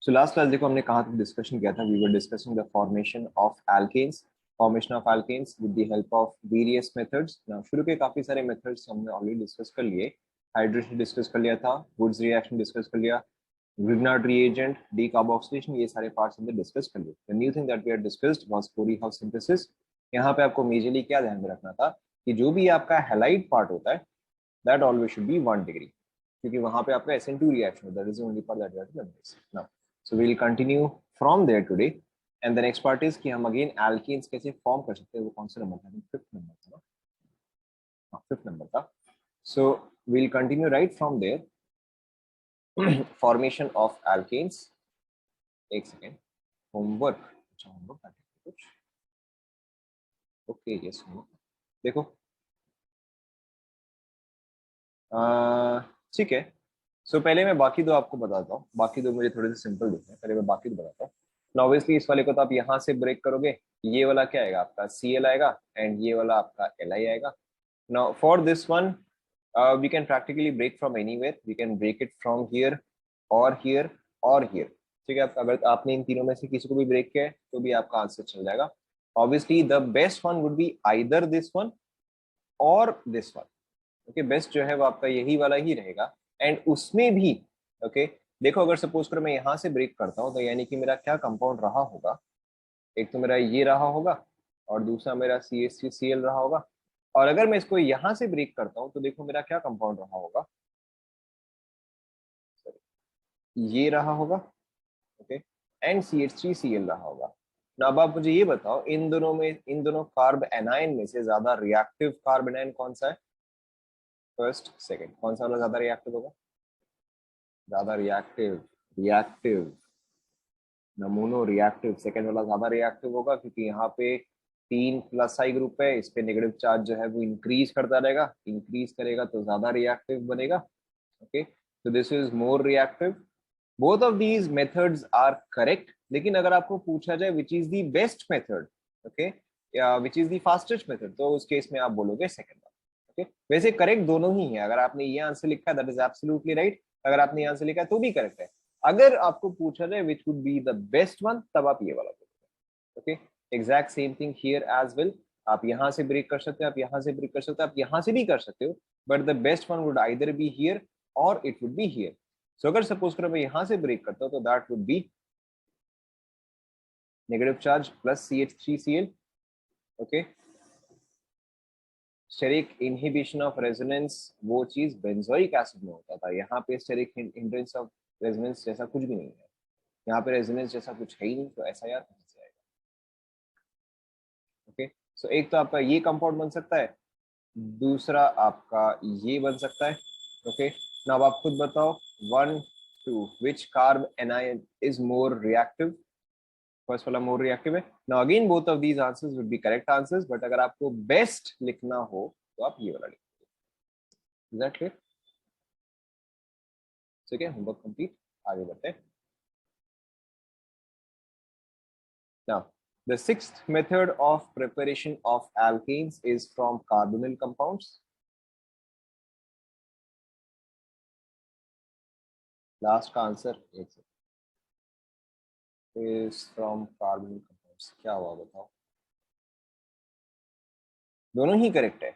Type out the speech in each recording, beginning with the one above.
So last class देखो हमने कहाँ तक डिस्कशन किया था. We were discussing the formation of alkanes, formation of alkanes with the help of various methods. Now शुरू के काफी सारे मेथड्स हमने ऑलरेडी डिस्कस कर लिए. हाइड्रेशन डिस्कस कर लिया था, वुड्स रिएक्शन डिस्कस कर लिया, Grignard reagent, decarboxylation, ये सारे पार्ट्स हमने डिस्कस कर लिए. The new thing that we had discussed was Corey house synthesis. यहाँ पे आपको मेजरली क्या ध्यान में रखना था कि जो भी आपका हैलाइड पार्ट होता है that always should be 1 degree, क्योंकि वहां पे आपका SN2 रिएक्शन होता है. That is the only part that you have to memorize. Now, so we will continue from there today. And the next part is कि हम अगेन alkenes कैसे form कर सकते हैं. वो कौन सा नंबर था? 5th नंबर था ना? 5th नंबर था. So we'll continue right from there. Formation of alkanes. एक सेकेंड. होमवर्क. अच्छा होमवर्क कुछ. Okay yes homework. देखो ठीक है. सो पहले मैं बाकी दो आपको बताता हूँ. बाकी दो मुझे थोड़े से सिंपल दिखते हैं. पहले मैं बाकी दो बताता हूँ. ऑब्वियसली इस वाले को तो आप यहाँ से ब्रेक करोगे. ये वाला क्या आएगा आपका? Cl आएगा एंड ये वाला आपका Li आएगा. Now for this one we can practically break from anywhere. We can break it from here or here or here. ठीक है. अगर आपने इन तीनों में से किसी को भी ब्रेक किया है तो भी आपका आंसर चल जाएगा. Obviously the best one would be either this one और दिस वन. ओके बेस्ट जो है वो आपका यही वाला ही रहेगा. एंड उसमें भी ओके देखो अगर सपोज करो मैं यहाँ से ब्रेक करता हूँ तो यानी कि मेरा क्या कंपाउंड रहा होगा. एक तो मेरा ये रहा होगा और दूसरा मेरा CH3Cl रहा होगा. और अगर मैं इसको यहाँ से ब्रेक करता हूँ तो देखो मेरा क्या कंपाउंड रहा होगा. ये रहा होगा ओके एंड CH3Cl रहा होगा. ना अब आप मुझे ये बताओ इन दोनों में, इन दोनों कार्ब एनायन में से ज्यादा रिएक्टिव कार्ब एनायन कौन सा है? फर्स्ट सेकंड कौन सा वाला ज्यादा रिएक्टिव होगा? ज्यादा रिएक्टिव. रिएक्टिव नमूनो रिएक्टिव सेकंड वाला ज्यादा रिएक्टिव होगा क्योंकि यहाँ पे 3 प्लस आई ग्रुप है. इस पे नेगेटिव चार्ज जो है वो इंक्रीज करता रहेगा. इंक्रीज करेगा तो ज्यादा रिएक्टिव बनेगा. Okay so this is more reactive. Both of these methods are correct. लेकिन अगर आपको पूछा जाए which is the best method, okay, या which is the fastest method, तो उस केस में आप बोलोगे सेकंड वन. ओके वैसे करेक्ट दोनों ही है. अगर आपने ये आंसर लिखा है that is absolutely right. अगर आपने ये आंसर लिखा है तो भी करेक्ट है. अगर आपको पूछा जाए which would be the best one, तब आप ये वाला बोलोगे. Okay exact same thing here as well. आप यहाँ से ब्रेक कर सकते हो, आप यहाँ से ब्रेक कर सकते हो, आप यहाँ से भी कर सकते हो. But the best one would either be here और इट वुड बी हियर. सो अगर सपोज करो मैं यहाँ से ब्रेक करता हूँ तो that would be negative charge plus CH3Cl. Okay steric inhibition of resonance वो चीज बेंजोइक एसिड में होता था. यहाँ पे स्टेरिक हिंड्रेंस ऑफ रेजोनेंस जैसा कुछ भी नहीं है. यहाँ पे रेजोनेंस जैसा कुछ है ही नहीं. तो ऐसा यार कहाँ से आएगा? ओके सो एक तो आपका ये कंपाउंड बन सकता है, दूसरा आपका ये बन सकता है. ओके नाउ आप खुद बताओ 1 2 which carb anion is more reactive? First वाला मोर रिएक्टिव है. Now again both of these answers would be correct answers. But अगर आपको बेस्ट लिखना हो तो आप ये वाला लिखिए. Is that clear? ठीक है होमवर्क कंप्लीट. आगे बढ़ते हैं. Now the sixth method of preparation of alkanes is from carbonyl compounds. Last का आंसर एक is from carbonyl compounds. क्या हुआ बताओ? दोनों ही करेक्ट है.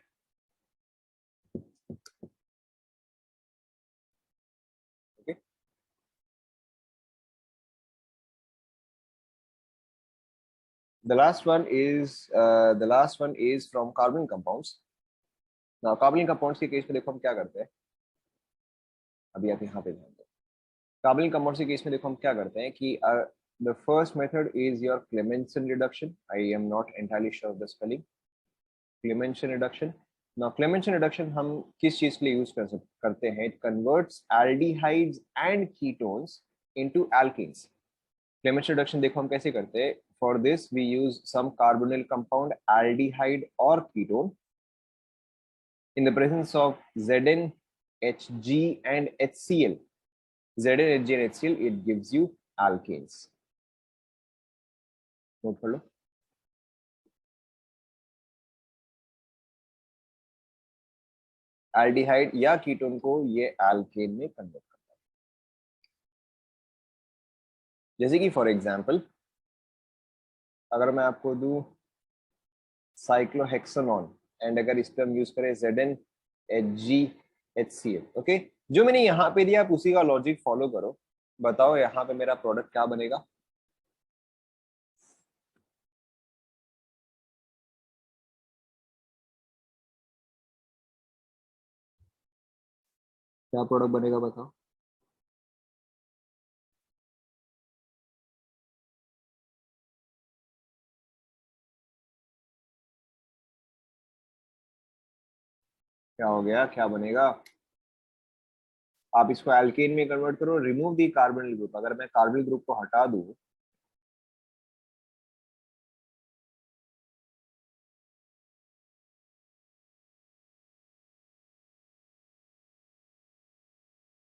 Okay the last one is from carbon compounds. now carbon compounds के केस में देखो हम क्या करते हैं. अभी आप यहाँ पे ध्यान दो. कार्बनिक कंपाउंड्स के केस में देखो हम क्या करते हैं कि the first method is your Clemmensen reduction. I am not entirely sure of the spelling. Clemmensen reduction. Now Clemmensen reduction हम किस चीज के लिए यूज करते हैं? It converts aldehydes and ketones into alkenes. Clemmensen reduction देखो हम कैसे करते हैं. For this we use some carbonyl compound, aldehyde or ketone. In the presence of Zn, Hg and HCl. Zn, Hg and HCl, it gives you alkanes. Note कर लो. Aldehyde या ketone को ये alkene में कन्वर्ट करता है. जैसे कि for example अगर मैं आपको दूं साइक्लोहेक्सानॉन एंड अगर इस पर हम यूज करें ZnHgHCl, ओके, जो मैंने यहाँ पे दिया आप उसी का लॉजिक फॉलो करो। बताओ यहाँ पे मेरा प्रोडक्ट क्या बनेगा? क्या प्रोडक्ट बनेगा बताओ? क्या हो गया, क्या बनेगा? आप इसको एल्केन में कन्वर्ट करो, रिमूव दी कार्बोनिल ग्रुप। अगर मैं कार्बोनिल ग्रुप को हटा दूं,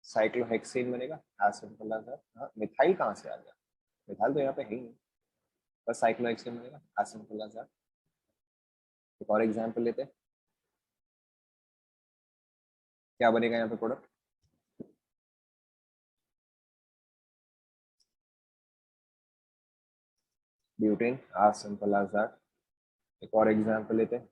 साइक्लोहेक्सेन बनेगा, एज सिंपल एज दैट। हाँ, मिथाइल कहाँ से आ गया? मिथाइल तो यहाँ पे है ही नहीं, बस साइक्लोहेक्सेन बनेगा, एज सिंपल एज दैट। एक और एग्जांपल लेते हैं, क्या बनेगा यहाँ पे product? Butane, as simple as that. एक और एग्जांपल लेते हैं,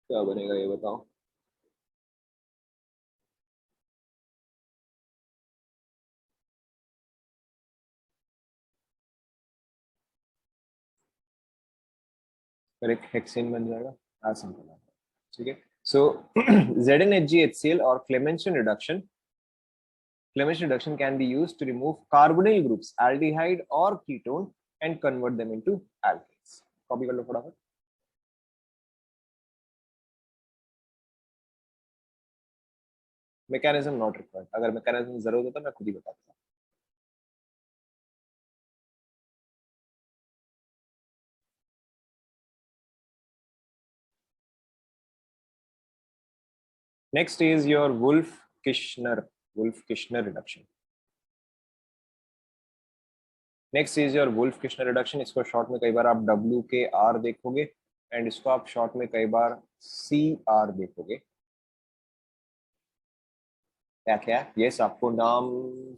क्या बनेगा ये बताओ? फिर एक हेक्सेन बन जाएगा, एज सिंपल एज दैट। ठीक है, सो ZnHgHCl और Clemens reduction can be used to remove carbonyl groups, aldehyde or ketone, and convert them into alkanes. Copy कर लो फटाफट। मैकेनिज्म नॉट रिक्वायर्ड, अगर मैकेनिज्म जरूरत होता मैं खुद ही बताता। Next is your Wolff Kishner reduction. Next is your Wolff Kishner reduction. इसको शॉर्ट में कई बार आप WKR देखोगे एंड इसको आप शॉर्ट में कई बार CR देखोगे। क्या क्या? यस, आपको नाम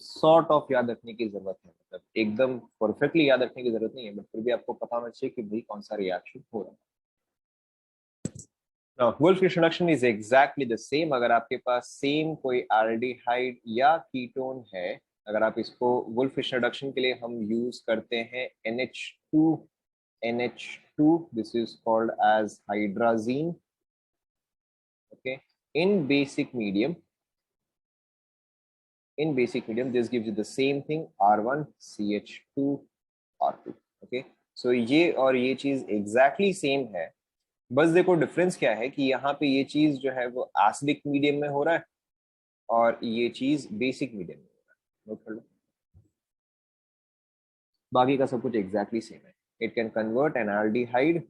सॉर्ट ऑफ याद रखने की जरूरत है, मतलब एकदम परफेक्टली याद रखने की जरूरत नहीं है, बट फिर भी आपको पता होना चाहिए कि भाई कौन सा रिएक्शन हो रहा है। Now, Wolff reduction is exactly the same। अगर आपके पास सेम कोई एल्डिहाइड या कीटोन है, अगर आप इसको वुल्फ रिडक्शन के लिए हम यूज करते हैं NH2, this is called as hydrazine, okay? in basic medium in basic medium this gives you the same thing, R1CH2R2, okay? so ये और ये चीज exactly same है, बस देखो डिफरेंस क्या है कि यहाँ पे ये चीज जो है वो एसिडिक मीडियम में हो रहा है और ये चीज बेसिक मीडियम में हो रहा है। नोट कर लो, बाकी का सब कुछ एग्जैक्टली सेम है। It can convert an aldehyde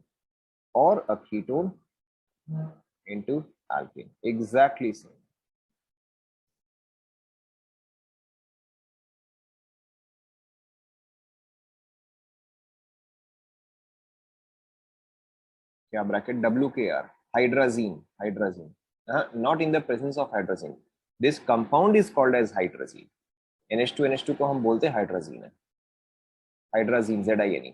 और uh ketone into alkane, exactly same. क्या bracket? WKR, hydrazine, not in the presence of hydrazine, this compound is called as hydrazine. NH2 को हम बोलते हैं हाइड्राजीन है, हाइड्राजीन ZINE।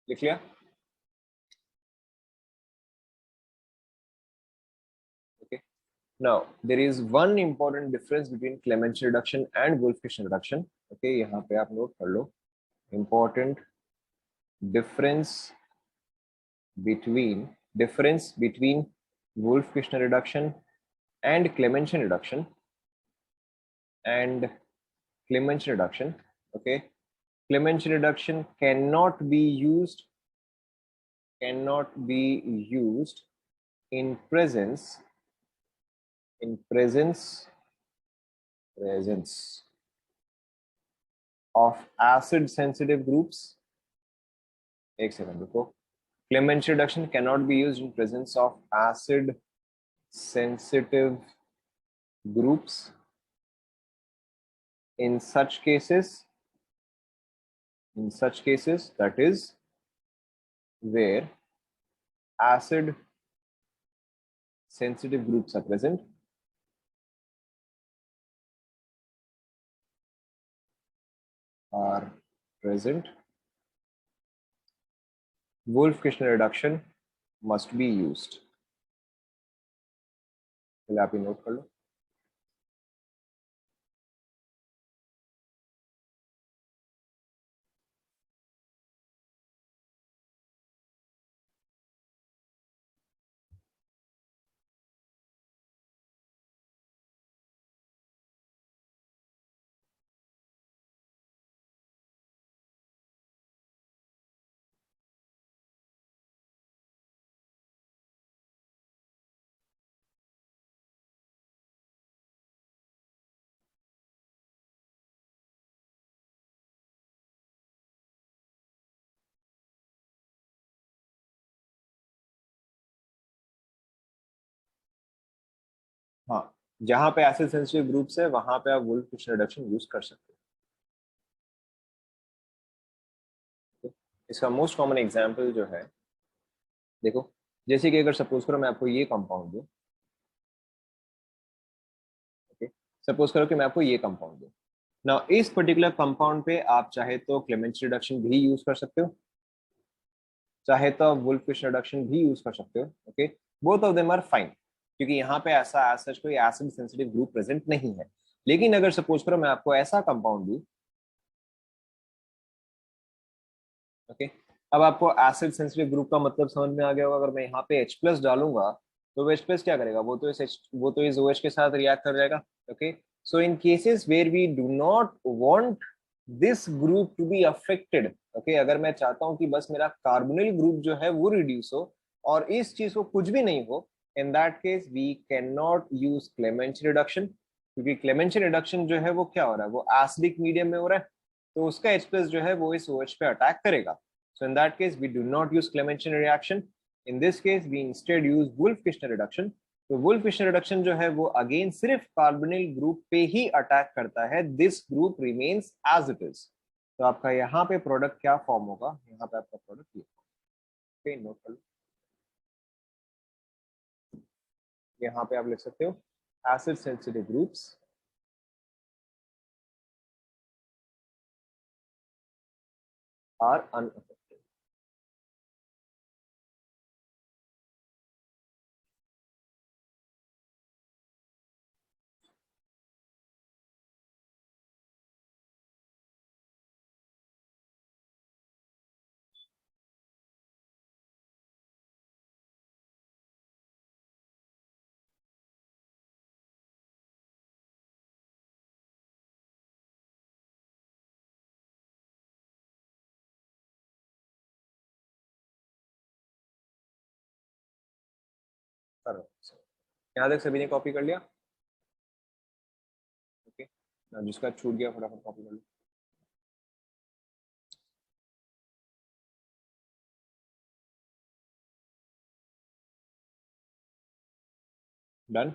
लिख लिया? Okay, now there is one important difference between Clemens reduction and Wolff-Kishner reduction, okay? यहाँ पे आप नोट कर लो, important difference between Wolff-Kishner reduction and Clemens reduction and Clemens reduction, okay? Clemens reduction cannot be used in presence presence of acid sensitive groups. एक second रुको. Clemensky reduction cannot be used in presence of acid sensitive groups. In such cases, that is where acid sensitive groups are present, Wolff-Kishner reduction must be used. पहले आप ये note कर लो. हाँ, जहां पे acid sensitive groups है वहां पे आप वुल्फ-किशनर रिडक्शन यूज कर सकते हो. इसका मोस्ट कॉमन एग्जांपल जो है, देखो, जैसे कि अगर सपोज करो मैं आपको ये कंपाउंड दूं. ओके, सपोज करो कि मैं आपको ये कंपाउंड दूं. नाउ इस पर्टिकुलर कंपाउंड पे आप चाहे तो क्लेमेंसी रिडक्शन भी यूज कर सकते हो, चाहे तो आप वुल्फ-किशनर रिडक्शन भी यूज कर सकते हो. Okay, both of them are fine, क्योंकि यहाँ पे ऐसा एज सच कोई एसिड सेंसिटिव ग्रुप प्रेजेंट नहीं है. लेकिन अगर सपोज करो मैं आपको ऐसा कंपाउंड दूं. ओके, अब आपको एसिड सेंसिटिव ग्रुप का मतलब समझ में आ गया होगा. अगर मैं यहाँ पे H प्लस डालूंगा तो H प्लस क्या करेगा, वो तो इस OH के साथ रिएक्ट कर जाएगा. Okay, so in cases where we do not want this group to be affected. Okay, अगर मैं चाहता हूँ कि बस मेरा कार्बोनिल ग्रुप जो है वो रिड्यूस हो और इस चीज को कुछ भी नहीं हो, in that case we can not use Clemmensen reduction, क्योंकि क्लेमेंसी रिडक्शन जो है वो क्या हो रहा है, वो एसिडिक मीडियम में हो रहा है, तो उसका H प्लस जो है वो इस OH पे अटैक करेगा. So in that case, we do not use Clemmenstian reaction. In this case, we instead use Wolff-Kishner reduction. तो Wolff-Kishner reduction जो है वो अगेन सिर्फ कार्बोनिल ग्रुप पे ही अटैक करता है. This group remains as it is. तो आपका यहाँ पे प्रोडक्ट क्या फॉर्म होगा, यहाँ पे आपका प्रोडक्ट ये. ओके, नोट कर लो. यहाँ पे आप लिख सकते हो acid sensitive groups are unaffected. करो, यहाँ तक सभी ने कॉपी कर लिया. ओके, जिसका छूट गया फटाफट कॉपी कर लो. Done.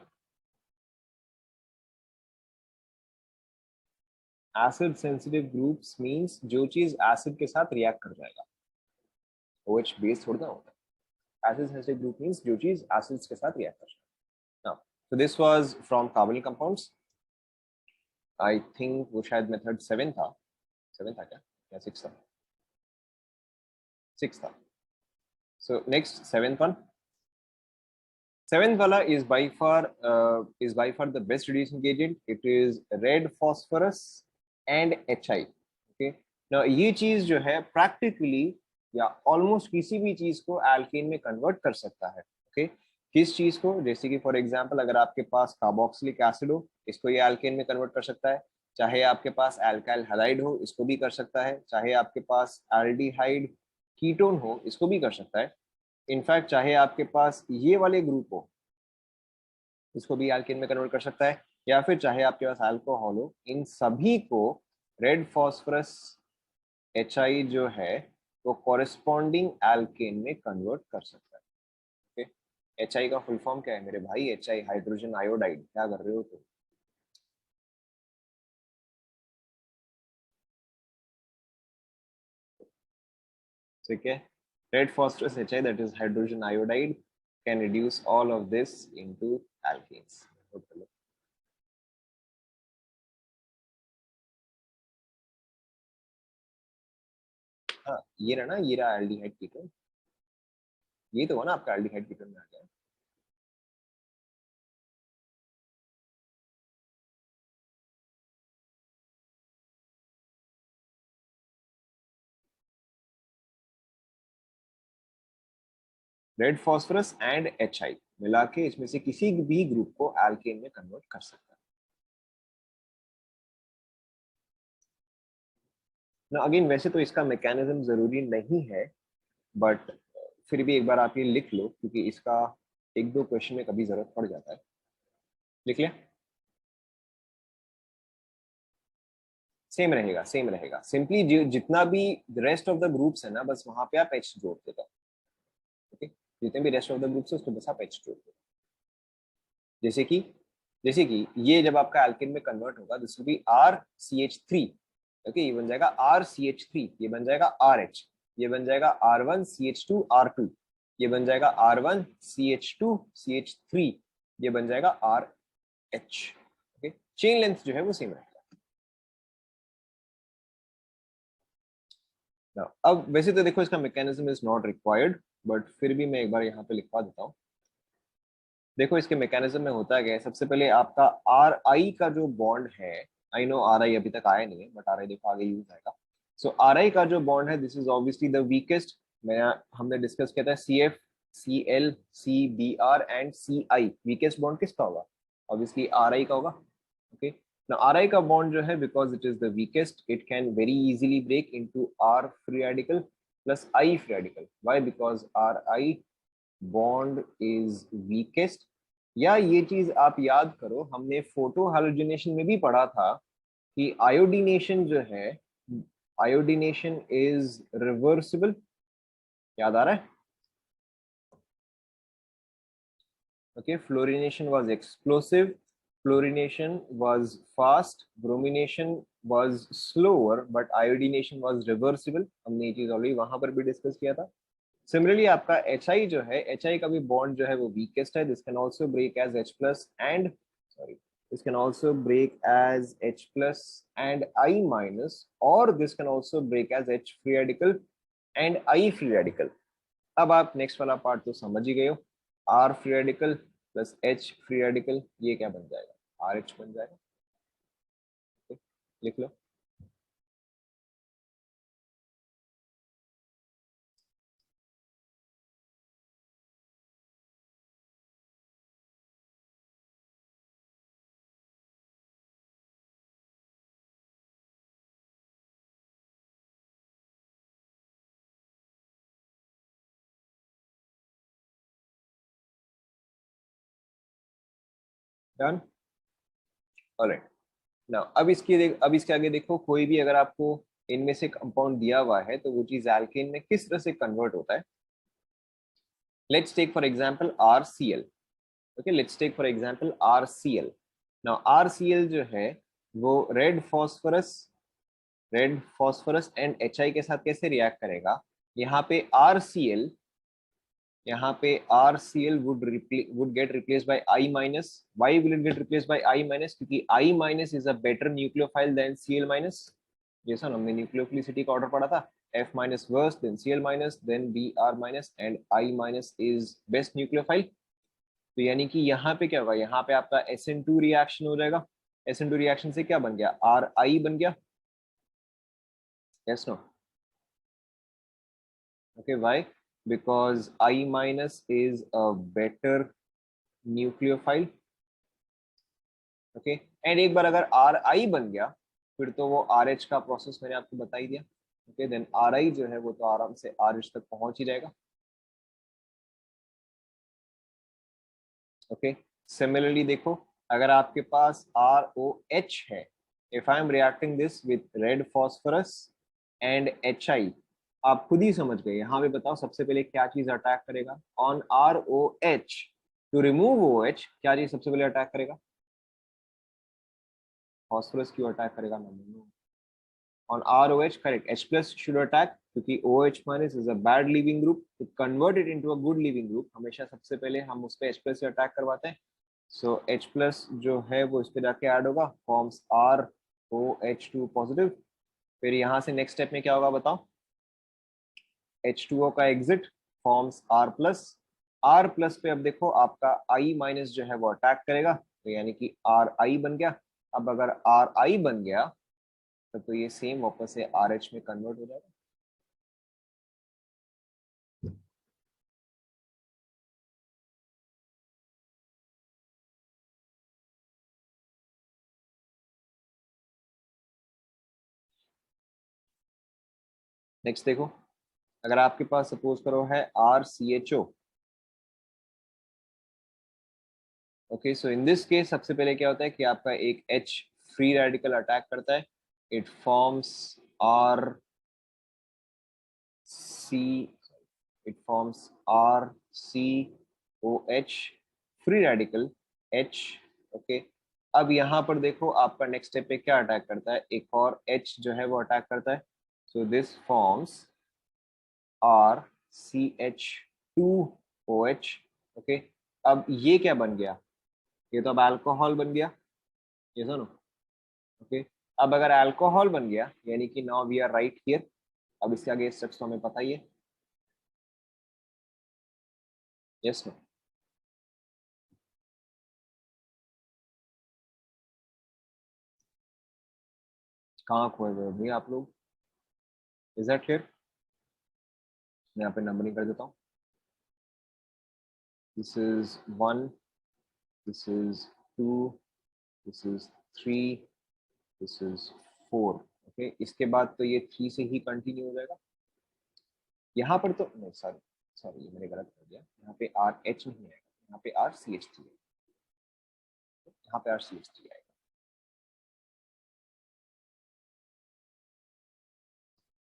Acid sensitive groups means जो चीज एसिड के साथ रिएक्ट कर जाएगा. OH बेस थोड़ा ना होता है. एसिड सेंसिटिव ग्रुप मींस जो चीज एसिड्स के साथ रिएक्ट कर जाएगा. Now so this was from carbonyl compounds. I think वो शायद मेथड 7 था. 7 था क्या या 6 था? 6 था. So next 7th one. 7th वाला is by far the best reducing agent. It is red phosphorus and HI. Okay, now ये चीज जो है प्रैक्टिकली या ऑलमोस्ट किसी भी चीज को एल्केन में कन्वर्ट कर सकता है. ओके, किस चीज को, जैसे कि फॉर एग्जांपल अगर आपके पास कार्बोक्सिलिक एसिड हो, इसको ये एल्केन में कन्वर्ट कर सकता है. चाहे आपके पास एल्काइल हैलाइड हो, इसको भी कर सकता है. चाहे आपके पास एल्डिहाइड कीटोन हो, इसको भी कर सकता है. इनफैक्ट चाहे आपके पास ये वाले ग्रुप हो, इसको भी एल्केन में कन्वर्ट कर सकता है. या फिर चाहे आपके पास अल्कोहल हो, इन सभी को रेड फॉस्फोरस HI जो है वो कॉरेस्पॉन्डिंग एल्केन में कन्वर्ट कर सकता है। ओके, HI का फुल फॉर्म क्या है मेरे भाई? HI hydrogen iodide. क्या कर रहे हो तुम? ठीक है, red phosphorus HI, that is hydrogen iodide, can reduce all of this into alkenes. हाँ, ये रहा ना, ये रहा एल्डिहाइड कीटोन। ये तो हुआ ना आपका एल्डिहाइड कीटोन में आ गया। रेड फॉस्फोरस एंड HI मिला के इसमें से किसी भी ग्रुप को एल्केन में कन्वर्ट कर सकता है ना। अगेन वैसे तो इसका मैकेनिज्म जरूरी नहीं है, बट फिर भी एक बार आप ये लिख लो, क्योंकि इसका एक दो क्वेश्चन में कभी जरूरत पड़ जाता है। लिख लिया? सेम रहेगा, सेम रहेगा। सिंपली जितना भी रेस्ट ऑफ द ग्रुप्स है ना, बस वहां पे आप एच जोड़ देगा। ओके, जितने भी रेस्ट ऑफ द ग्रुप्स है उसको बस आप एच जोड़ दो। जैसे कि ये जब आपका एल्केन में कन्वर्ट होगा, this will B RCH3। Okay, ये बन जाएगा RCH3, ये बन जाएगा RH, ये बन जाएगा R1CH2R2, ये बन जाएगा R1CH2CH3, ये बन जाएगा RH। ओके, चेन लेंथ जो है वो सेम रहेगा। अब वैसे तो देखो इसका mechanism is not required, but फिर भी मैं एक बार यहाँ पे लिखवा देता हूँ। देखो इसके मैकेनिज्म में होता क्या है, सबसे पहले आपका RI का जो बॉन्ड है, आई नो RI अभी तक आया नहीं है, बट RI देखो आगे यूज आएगा। सो RI का जो बॉन्ड है, this is obviously the weakest. मैं हमने डिस्कस किया था CF CL CBr and CI, weakest bond किसका होगा? ऑब्वियसली RI का होगा। ओके, now RI का बॉन्ड जो है, because it is the weakest, it can very easily break into R free radical plus I free radical. Why? Because RI bond is weakest। या ये चीज आप याद करो, हमने फोटो हाइड्रोजनेशन में भी पढ़ा था कि आयोडीनेशन जो है, आयोडीनेशन इज रिवर्सिबल। याद आ रहा है? Okay, fluorination was explosive, fluorination was fast, bromination was slower, but iodination was reversible। हमने ये चीज ऑलरेडी वहां पर भी डिस्कस किया था। सिमिलरली आपका HI जो है, HI का भी बॉन्ड जो है वो वीकेस्ट है। This can also break as H plus and sorry, this can also break as H plus and I minus, और this can also break as H free radical and I free radical. अब आप next वाला part तो समझ ही गए हो। R free radical plus H free radical, ये क्या बन जाएगा? RH बन जाएगा। लिख लो। Done, alright. नाउ अब इसके आगे देखो, कोई भी अगर आपको इनमें से कंपाउंड दिया हुआ है तो वो चीज एल्केन में किस तरह से कन्वर्ट होता है। Let's take for example RCl। Okay, let's take for example RCl। Now RCl जो है वो रेड फॉस्फोरस एंड HI के साथ कैसे रिएक्ट करेगा? यहाँ पे RCl, यहाँ पे RCl would get replaced by I minus। Why will it get replaced by I minus? क्योंकि I minus is a better nucleophile than Cl minus। जैसा हमने न्यूक्लियोफिलिसिटी का ऑर्डर पढ़ा था, F minus worst, then Cl minus, then Br minus and I minus is best nucleophile। तो यानी कि यहाँ पे क्या होगा, यहाँ पे आपका SN2 रिएक्शन हो जाएगा। SN2 रिएक्शन से क्या बन गया? RI बन गया। yes no? okay, why? because I minus is a better nucleophile। Okay, and एक बार अगर RI बन गया, फिर तो वो RH का प्रोसेस मैंने आपको बता ही दिया। ओके, देन RI जो है वो तो आराम से RH तक पहुंच ही जाएगा। ओके, सिमिलरली देखो अगर आपके पास ROH है, if I am reacting this with red phosphorus and HI, आप खुद ही समझ गए। यहाँ पे बताओ सबसे पहले क्या चीज अटैक करेगा on ROH। To remove OH क्या चीज सबसे पहले अटैक करेगा? फॉस्फोरस क्यों अटैक करेगा? on ROH, correct. H plus should attack क्योंकि OH minus is a bad leaving group. To convert it into a good leaving group, हमेशा सबसे पहले हम उस पे H plus से अटैक करवाते हैं. So H plus जो है वो इस पे जाके ऐड होगा, forms ROH2 positive. फिर यहाँ से नेक्स्ट स्टेप में क्या होगा बताओ? H2O का exit forms R plus. R plus पे अब देखो आपका I माइनस जो है वो अटैक करेगा, तो यानी कि RI बन गया. अब अगर RI बन गया तो ये सेम वापस से RH में कन्वर्ट हो जाएगा. नेक्स्ट देखो, अगर आपके पास सपोज करो है RCHO. Okay, so in this case सबसे पहले क्या होता है कि आपका एक H फ्री रेडिकल अटैक करता है. It forms RC, it forms RCOH free radical H. Okay, अब यहाँ पर देखो आपका नेक्स्ट स्टेप पे क्या अटैक करता है, एक और H जो है वो अटैक करता है. So this forms RCH2OH. Okay, अब ये क्या बन गया? ये तो अब अल्कोहल बन गया, ये सुनो. ओके, अब अगर अल्कोहल बन गया यानी कि now we are right here. अब इसके आगे स्टेप्स तो हमें पता ही है. Yes no? कहाँ खोए हुए हो भैया आप लोग? Is that clear? मैं यहाँ पे नंबरिंग कर देता हूँ. This is 1, this is 2, this is 3, this is 4. Okay, इसके बाद तो ये 3 से ही कंटिन्यू हो जाएगा. यहाँ पर तो नहीं, सॉरी सॉरी, ये मैंने गलत कर दिया. यहाँ पे RH नहीं आएगा, यहाँ पे RCH3 है. यहाँ पे RCH3 आएगा.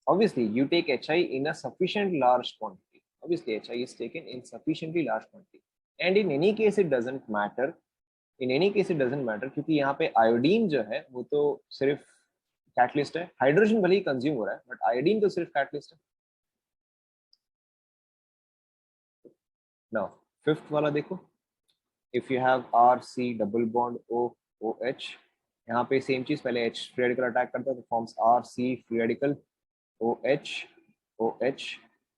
Obviously, you take HI in a sufficient large quantity. Obviously, HI is taken in sufficiently large quantity. And in any case, it doesn't matter. In any case, it doesn't matter क्योंकि यहाँ पे iodine जो है वो तो सिर्फ catalyst है. Hydrogen भले ही कंज्यूम हो रहा है बट आयोडीन तो सिर्फ कैटलिस्ट है. नाउ फिफ्थ वाला देखो. If you have RC double bond OH, यहाँ पे सेम चीज, पहले H फ्री रेडिकल अटैक करता है तो forms RC free radical OH.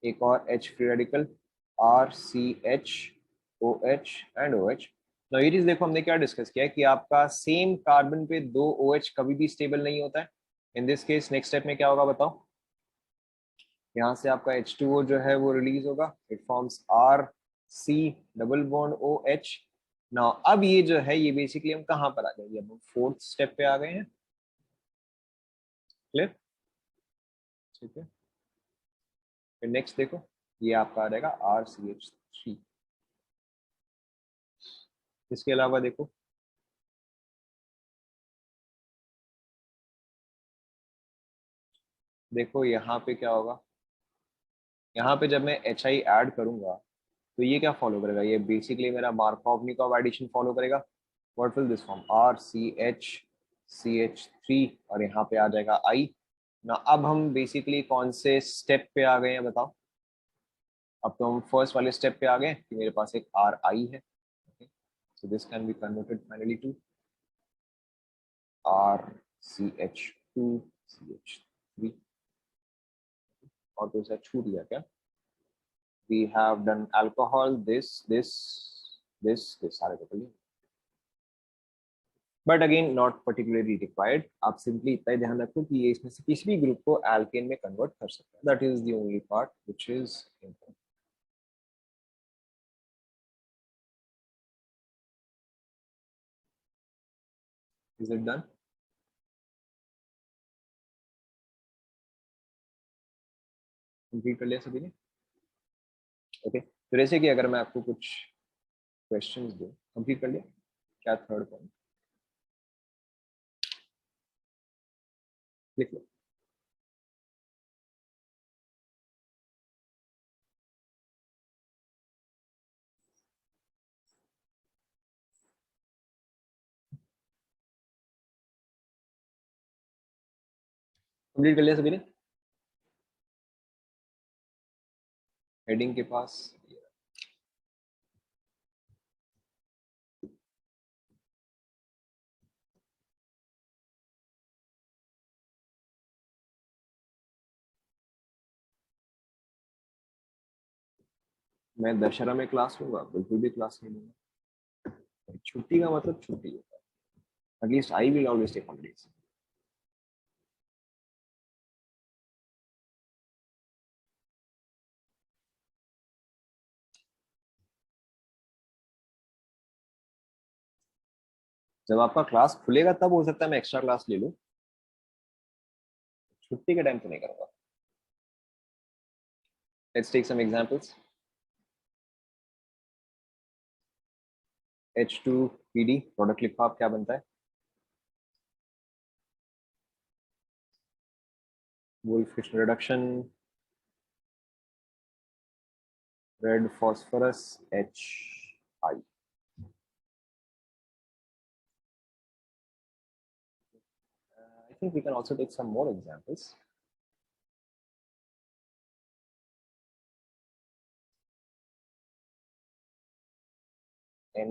एक और H free radical RCH OH and OH. तो ये चीज देखो हमने क्या डिस्कस किया है कि आपका सेम कार्बन पे 2 OH कभी भी स्टेबल नहीं होता है. In this case next step में क्या होगा बताओ? यहाँ से आपका H2O जो है वो रिलीज होगा. It forms RC double bond OH. Now अब ये जो है ये बेसिकली हम कहाँ पर आ गए? अब हम फोर्थ स्टेप पे आ गए हैं. क्लियर? ठीक है, फिर नेक्स्ट देखो, ये आपका आ जाएगा RCH3. इसके अलावा देखो, देखो यहाँ पे क्या होगा. यहाँ पे जब मैं HI ऐड करूंगा तो ये क्या फॉलो करेगा? ये बेसिकली मेरा मार्कोवनिकॉव एडिशन फॉलो करेगा. What will this form? RCH CH3 और यहाँ पे आ जाएगा I ना. अब हम बेसिकली कौन से स्टेप पे आ गए हैं बताओ? अब तो हम फर्स्ट वाले स्टेप पे आ गए कि मेरे पास एक RI है. So this can be converted finally to RCH2CH3. और तो ऐसा छूट गया क्या? We have done alcohol, this सारे तो कर लिए. But again not particularly required. आप सिंपली इतना ही ध्यान रखो कि ये इसमें से किसी भी ग्रुप को एल्केन में कन्वर्ट कर सकता है. That is the only part which is important. Is it done? Complete कर लिया सभी ने? ओके, तो जैसे कि अगर मैं आपको कुछ क्वेश्चंस दूं, कंप्लीट कर लिया क्या थर्ड पॉइंट? लिख लो। कंप्लीट कर लिया सभी ने? हेडिंग के पास मैं दशहरा में क्लास लूंगा? बिल्कुल भी क्लास नहीं लूंगा। छुट्टी का मतलब छुट्टी होता है। At least I will always take holidays. जब आपका क्लास खुलेगा तब हो सकता है मैं एक्स्ट्रा क्लास ले लूं। छुट्टी के टाइम तो नहीं करूंगा। Let's take some examples. H2PD product लिखो आप, क्या बनता है? Wolff reduction, red phosphorus HI। I think we can also take some more examples. Na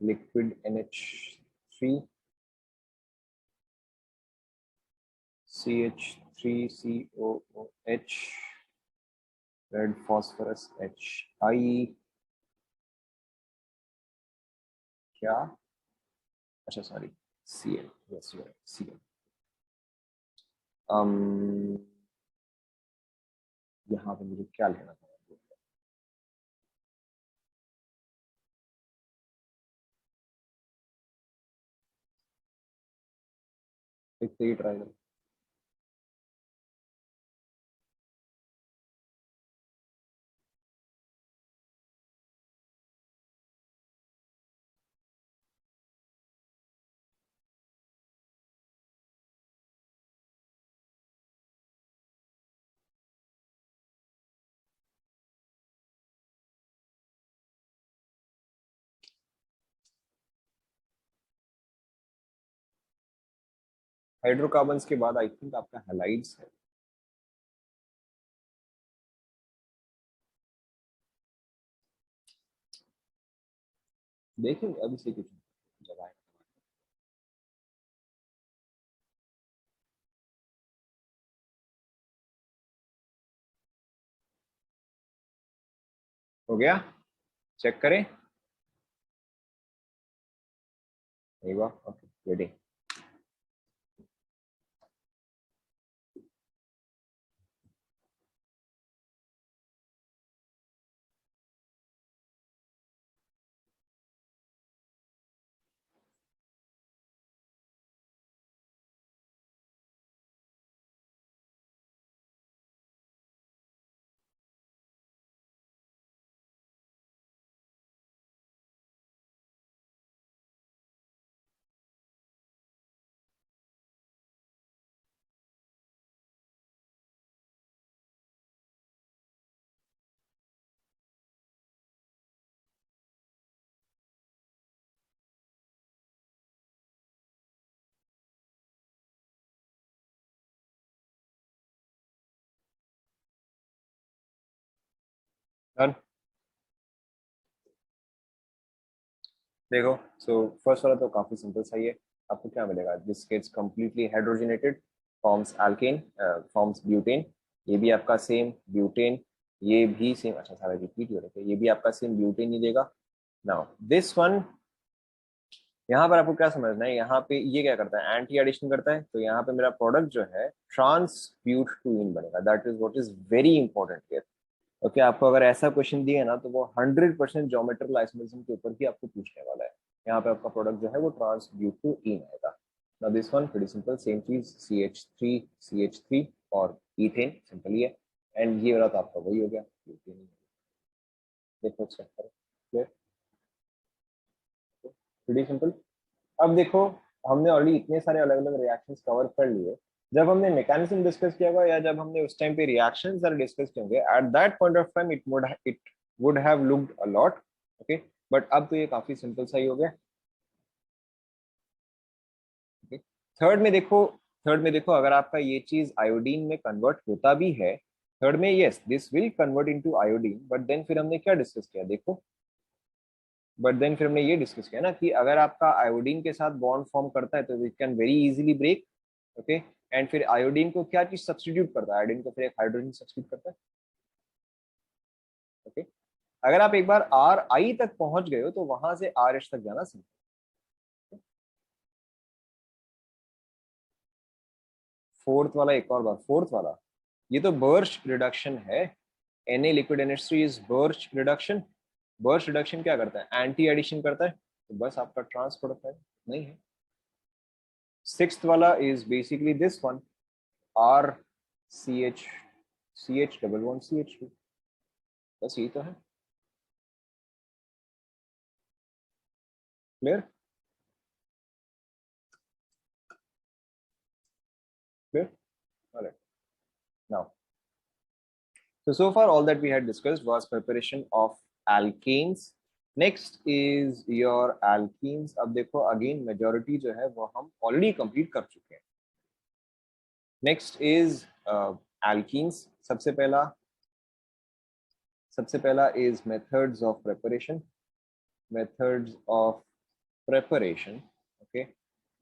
liquid NH3, CH3COOH, red phosphorus HI। क्या? अच्छा sorry, Cl। Yes you Cl। यहाँ पे मुझे क्या लेना था? एक तो ये ट्राई करो। हाइड्रोकार्बन्स के बाद आई थिंक आपका हैलाइड्स है। देखेंगे अभी से कुछ जब आएगा। हो गया? चेक करें? नहीं हुआ? Okay waiting. डन। देखो, सो फर्स्ट वाला तो काफी सिंपल सा ही है। आपको क्या मिलेगा? This gets completely hydrogenated, forms alkane, forms butane. ये भी आपका सेम ब्यूटेन। ये भी सेम, अच्छा सारा रिपीट हो रहा है, ये भी आपका सेम ब्यूटेन ही देगा। नाउ दिस वन, यहाँ पर आपको क्या समझना है, यहाँ पे ये क्या करता है? एंटी एडिशन करता है। तो यहाँ पे मेरा प्रोडक्ट जो है ट्रांस ब्यूट बनेगा। That is what is very important here. Okay, आपको अगर ऐसा क्वेश्चन दिया है ना तो वो 100% ज्योमेट्रिकल आइसोमेरिज्म के ऊपर ही आपको पूछने वाला है। यहाँ पे आपका प्रोडक्ट जो है वो ट्रांस ब्यूटीन आएगा। Now this one pretty simple, same चीज, CH3 और इथेन, सिंपल ही है। एंड ये वाला तो आपका वही हो गया, ब्यूटेन। देखो चेक करो, क्लियर? Pretty simple. अब देखो, हमने ऑलरेडी इतने सारे अलग अलग रिएक्शंस कवर कर लिए। जब हमने मैकेनिज्म डिस्कस किया होगा या जब हमने उस टाइम पे रिएक्शन सारे डिस्कस किए होंगे, at that point of time it would have looked a lot, okay, but अब तो ये काफी सिंपल सा ही हो गया। थर्ड में देखो, थर्ड में देखो, अगर आपका ये चीज आयोडीन में कन्वर्ट होता भी है, थर्ड में yes this will convert into iodine, but then फिर हमने क्या डिस्कस किया देखो, बट देन फिर हमने ये डिस्कस किया ना कि अगर आपका आयोडीन के साथ बॉन्ड फॉर्म करता है तो it can very easily break, okay, and फिर आयोडीन को क्या चीज सब्स्टिट्यूट करता है, आयोडीन को फिर एक हाइड्रोजन सब्स्टिट्यूट करता है, ओके। अगर आप एक बार आर आई तक पहुंच गए हो तो वहां से आर एच तक जाना सीखो। फोर्थ वाला एक और बार, फोर्थ वाला ये तो बर्श रिडक्शन है, Na liquid NH3 is Birch reduction. Birch reduction क्या करता है, एंटी एडिशन करता है, तो बस आपका ट्रांस प्रोडक्ट है, नहीं है। सिक्स्थ वाला is basically this one, r c h double one c h two, बस यही तो है। Clear, clear, alright. Now so far all that we had discussed was preparation of alkanes. Next is your alkenes. अब देखो again majority जो है वो हम ऑलरेडी कंप्लीट कर चुके हैं। Next is alkenes। सबसे पहला is methods of preparation, methods of preparation, okay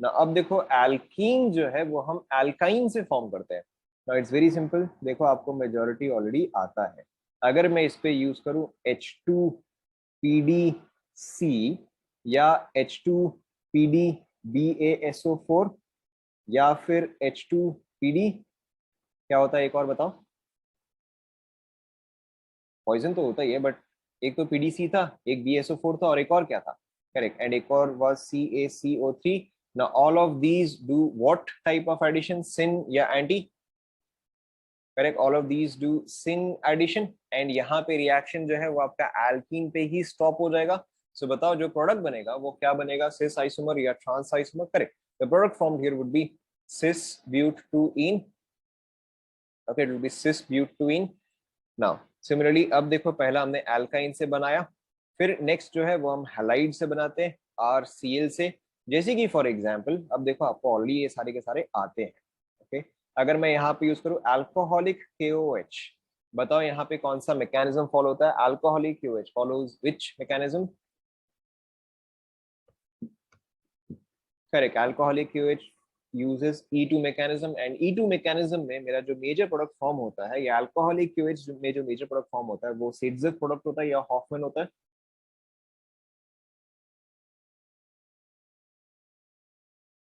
ना। अब देखो एल्कीन जो है वो हम एल्काइन से फॉर्म करते हैं। नाउ इट्स वेरी सिंपल, देखो आपको मेजोरिटी ऑलरेडी आता है। अगर मैं इस पे यूज करूं H2PDC या H2PDBaSO4 या फिर H2PD, क्या होता है एक और बताओ? पॉइजन तो होता ही है, बट एक तो PDC था, एक BaSO4 था, और एक और क्या था? करेक्ट, एंड एक और was CaCO3। now all of these do what type of addition, syn या anti? Correct, all of these do syn addition, and यहाँ पे रिएक्शन जो है वो आपका एल्कीन पे ही स्टॉप हो जाएगा। सो बताओ जो प्रोडक्ट बनेगा वो क्या बनेगा, सिस आइसोमर या trans isomer? Correct, the product formed here would be cis but two ene, okay, it will be cis but two ene. Now similarly अब देखो पहला हमने एल्काइन से बनाया, फिर नेक्स्ट जो है वो हम हैलाइड से बनाते हैं, RCl से। जैसे कि फॉर एग्जांपल अब देखो आपको ऑलरेडी ये सारे के सारे आते हैं, ओके। अगर मैं यहाँ पे यूज करूँ अल्कोहलिक KOH, बताओ यहाँ पे कौन सा मैकेनिज्म फॉलो होता है? Alcoholic KOH follows which mechanism? Correct, alcoholic KOH uses E2 mechanism, and E2 mechanism में मेरा जो मेजर प्रोडक्ट फॉर्म होता है या अल्कोहलिक KOH में जो मेजर प्रोडक्ट फॉर्म होता है वो सिड्जर प्रोडक्ट होता है या हॉफमैन होता है?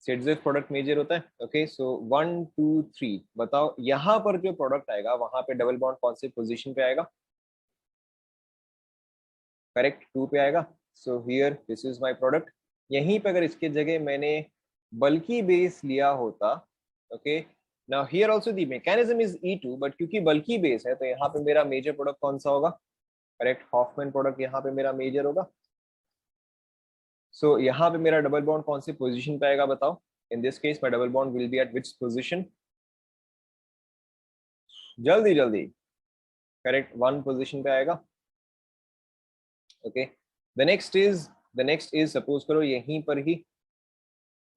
सिड्जर प्रोडक्ट मेजर होता है, ओके। सो 1 2 3 बताओ यहाँ पर जो प्रोडक्ट आएगा वहां पे डबल बॉन्ड कौन सी पोजीशन पे आएगा? करेक्ट, 2 पे आएगा। So here this is my product. यहीं पे अगर इसके जगह मैंने बल्कि बेस लिया होता, okay, now here also the mechanism is E2, but क्योंकि बल्कि बेस है तो यहाँ पे मेरा मेजर प्रोडक्ट कौन सा होगा? करेक्ट, हॉफमैन प्रोडक्ट यहाँ पे मेरा मेजर होगा। सो यहाँ पे मेरा डबल बॉन्ड कौन सी पोजीशन पे आएगा बताओ? इन this case my double bond will be eight which position? जल्दी जल्दी, करेक्ट, 1 पोजीशन पे आएगा, okay. The next is suppose करो यहीं पर ही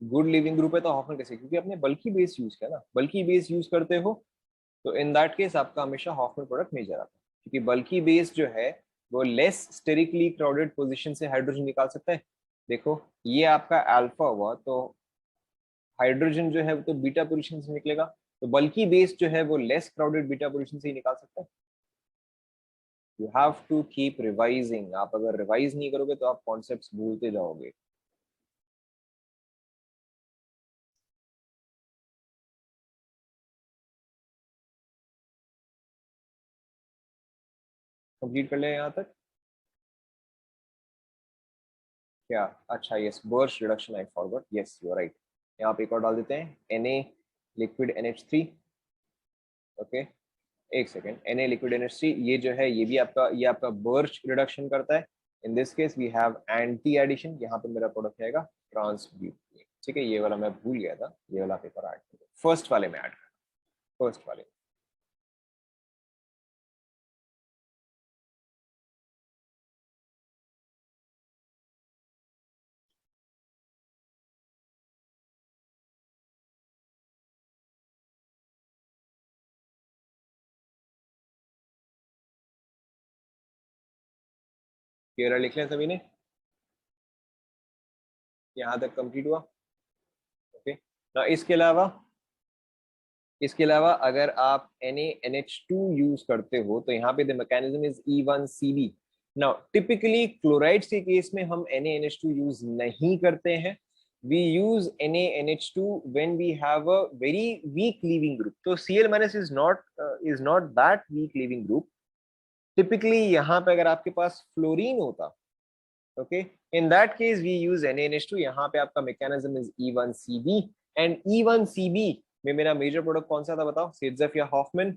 गुड लिविंग ग्रुप है तो हॉफमैन कैसे? क्योंकि आपने बल्कि बेस यूज किया ना, बल्कि बेस यूज करते हो तो इन दैट केस आपका हमेशा हॉफमैन प्रोडक्ट मेजर आता है, क्योंकि बल्कि बेस जो है वो लेस स्टेरिकली क्राउडेड पोजीशन से हाइड्रोजन निकाल सकता है। देखो ये आपका अल्फा हुआ तो हाइड्रोजन जो है वो तो बीटा पोजीशन से निकलेगा, तो बल्कि बेस जो है वो लेस क्राउडेड बीटा पोजीशन से ही निकाल सकता है। You have to keep revising, आप अगर रिवाइज नहीं करोगे तो आप कॉन्सेप्ट्स भूलते जाओगे। कंप्लीट कर ले यहाँ तक क्या? अच्छा yes, Birch reduction I forgot, yes you are right. यहाँ पे एक और डाल देते हैं Na लिक्विड NH3, ओके। एक सेकेंड, Na लिक्विड NH3 ये जो है ये आपका बर्स्ट रिडक्शन करता है। In this case we have anti addition, यहाँ पे मेरा प्रोडक्ट आएगा ट्रांसब्यूटेन, ठीक है, ये वाला मैं भूल गया था, ये वाला पेपर ऐड करो, फर्स्ट वाले में ऐड करो, फर्स्ट वाले। क्लियर लिख लें सभी ने, यहाँ तक कंप्लीट हुआ। ओके ना, इसके अलावा अगर आप NaNH2 यूज करते हो तो यहाँ पे the mechanism is E1CB। Now typically chlorides के केस में हम NaNH2 यूज नहीं करते हैं, we use NaNH2 when we have a very weak leaving group। तो Cl- is not that weak leaving group। Typically यहाँ पे अगर आपके पास फ्लोरीन होता, okay, in that case we use NaNH2। यहाँ पे आपका mechanism is E1CB, and E1CB में मेरा मेजर प्रोडक्ट कौन सा था बताओ, सिड्जफ या Hofmann?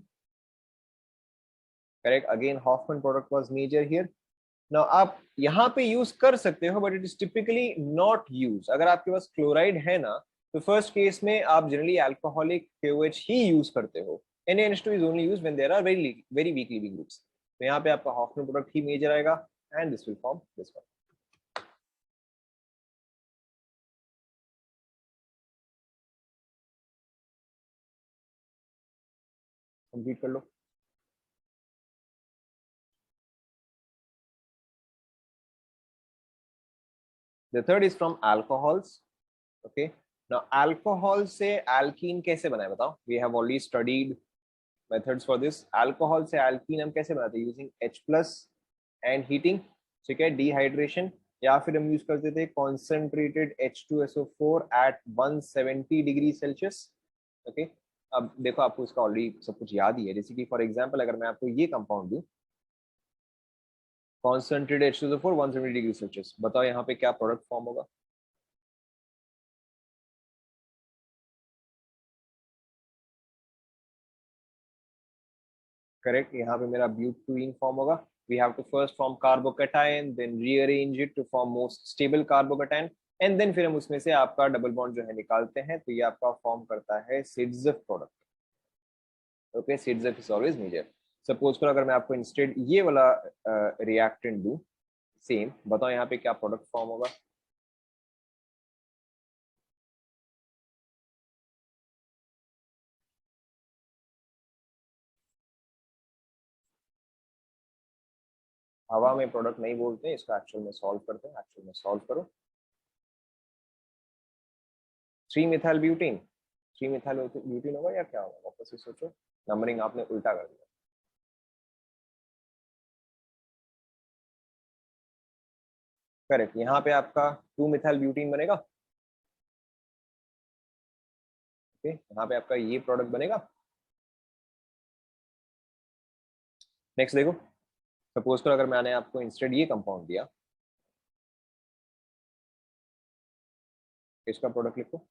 Correct, again Hofmann product was major here. Now आप यहाँ पे यूज कर सकते हो, but it is typically not use. अगर आपके पास क्लोराइड है ना, तो फर्स्ट केस में आप जनरली अल्कोहलिक KOH ही यूज करते हो। NaNH2 is only use when there are very weak leaving groups. तो यहाँ पे आपका हॉफमैन प्रोडक्ट ही मेजर आएगा, and this will form this one. Complete कर लो। The third is from alcohols। Okay, now alcohol से alkene कैसे बनाए बताओ? We have already studied methods for this। alcohol से alkene हम कैसे बनाते हैं? using H plus and heating। ठीक है, dehydration, या फिर हम यूज करते थे concentrated H2SO4 at 170 degree Celsius. Okay, अब देखो आपको इसका ऑलरेडी सब कुछ याद ही है। जैसे कि फॉर एग्जांपल अगर मैं आपको ये कंपाउंड दूं, concentrated H2SO4 170 डिग्री सेल्सियस, बताओ यहाँ पे क्या प्रोडक्ट फॉर्म होगा? करेक्ट, यहाँ पे मेरा ब्यूटीन फॉर्म होगा। We have to first form carbocation, then rearrange it to form most stable carbocation, and then फिर हम उसमें से आपका डबल बॉन्ड जो है निकालते हैं, तो ये आपका फॉर्म करता है Saytzeff product. Okay, Saytzeff is always major. Suppose करो अगर मैं आपको इंस्टेड ये वाला रिएक्टेंट दूं, सेम, बताओ यहाँ पे क्या प्रोडक्ट फॉर्म होगा? हवा में प्रोडक्ट नहीं बोलते हैं, इसको एक्चुअल में सॉल्व करते हैं। एक्चुअल में सॉल्व करो। 3 मिथाइल ब्यूटीन, 3 मिथाइल ब्यूटीन होगा या क्या होगा? वापस से सोचो, नंबरिंग आपने उल्टा कर दिया। करेक्ट, यहाँ पे आपका 2 मिथाइल ब्यूटीन बनेगा। ओके, यहाँ पे आपका ये प्रोडक्ट बनेगा। नेक्स्ट देखो, सपोज करो अगर मैंने आपको इंस्टेड ये कंपाउंड दिया, इसका प्रोडक्ट लिखो।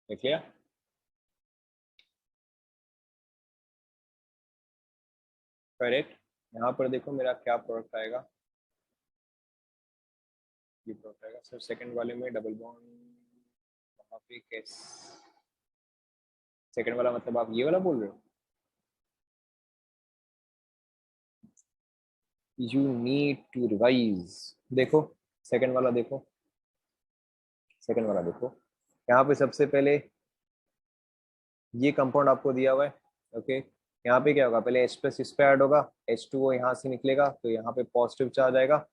लिख लिया? करेक्ट, यहाँ पर देखो मेरा क्या प्रोडक्ट आएगा, ये प्रोडक्ट आएगा सर। सेकंड वाले में डबल बॉन्ड, वहाँ पे कैस, सेकंड वाला मतलब आप ये वाला बोल रहे हो? You need to revise. देखो सेकंड वाला देखो, सेकंड वाला देखो, यहाँ पे सबसे पहले ये कंपाउंड आपको दिया हुआ है। ओके, यहाँ पे क्या होगा, पहले H प्लस इस पे ऐड होगा, H2O यहाँ से निकलेगा, तो यहाँ पे पॉजिटिव चार्ज आएगा।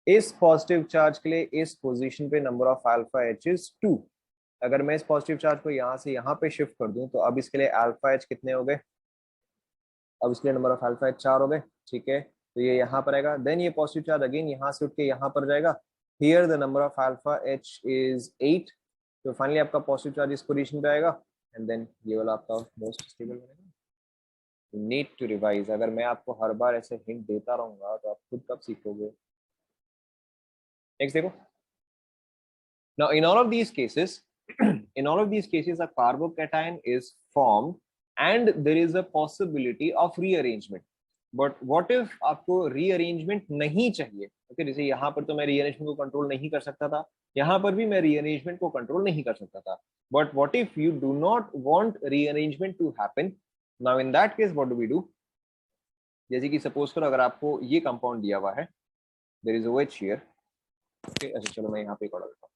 इस पॉजिटिव चार्ज के लिए इस पोजीशन पे number of alpha H is 2। अगर मैं इस पॉजिटिव चार्ज को यहाँ से यहाँ पे शिफ्ट कर दूं, तो अब इसके लिए अल्फा H कितने हो गए? अब इसके लिए नंबर ऑफ अल्फा H 4 हो गए। ठीक है, तो ये यहाँ पर आएगा, देन ये पॉजिटिव चार्ज अगेन यहाँ से उठ के यहाँ पर जाएगा। Here the number of alpha H is 8। तो फाइनली आपका पॉजिटिव चार्ज इस पोजीशन पे आएगा। एंड देन ये वाला आपका मोस्ट स्टेबल बनेगा। Need to revise. अगर मैं आपको हर बार ऐसे हिंट देता रहूंगा तो आप खुद कब सीखोगे। नेक्स्ट देखो। Now, in all of these cases, in all of these cases, a carbocation is formed, and there is a possibility of rearrangement. But what if आपको rearrangement नहीं चाहिए? Okay, जैसे यहाँ पर तो मैं rearrangement को control नहीं कर सकता था, यहाँ पर भी मैं rearrangement को control नहीं कर सकता था. But what if you do not want rearrangement to happen? Now, in that case, what do we do? जैसे कि suppose करो अगर आपको ये compound दिया हुआ है, there is OH here. Okay, अच्छा चलो मैं यहाँ पे एक और डालता हूँ.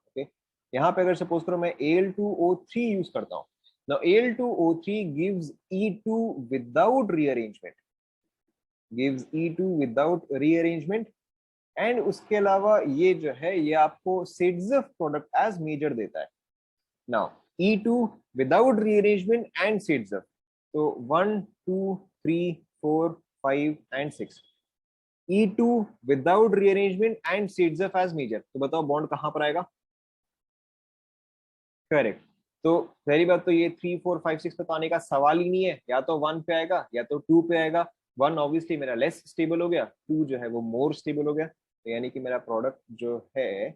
Okay, यहाँ पे अगर सपोज करो मैं Al2O3 यूज करता हूँ. Now Al2O3 gives E2 without rearrangement, gives E2 without rearrangement, and उसके अलावा ये जो है ये आपको सिड्जफ प्रोडक्ट एज मेजर देता है. Now E2 without rearrangement and Saytzeff, तो 1 2 3 4 5 and 6. E2 without rearrangement and Saytzeff as major, तो बताओ बॉन्ड कहां पर आएगा. करेक्ट. तो पहली बात तो ये 3 4 5 6 पे तो आने का सवाल ही नहीं है, या तो 1 पे आएगा या तो 2 पे आएगा. 1 ऑब्वियसली मेरा लेस स्टेबल हो गया, 2 जो है वो मोर स्टेबल हो गया, तो यानी कि मेरा प्रोडक्ट जो है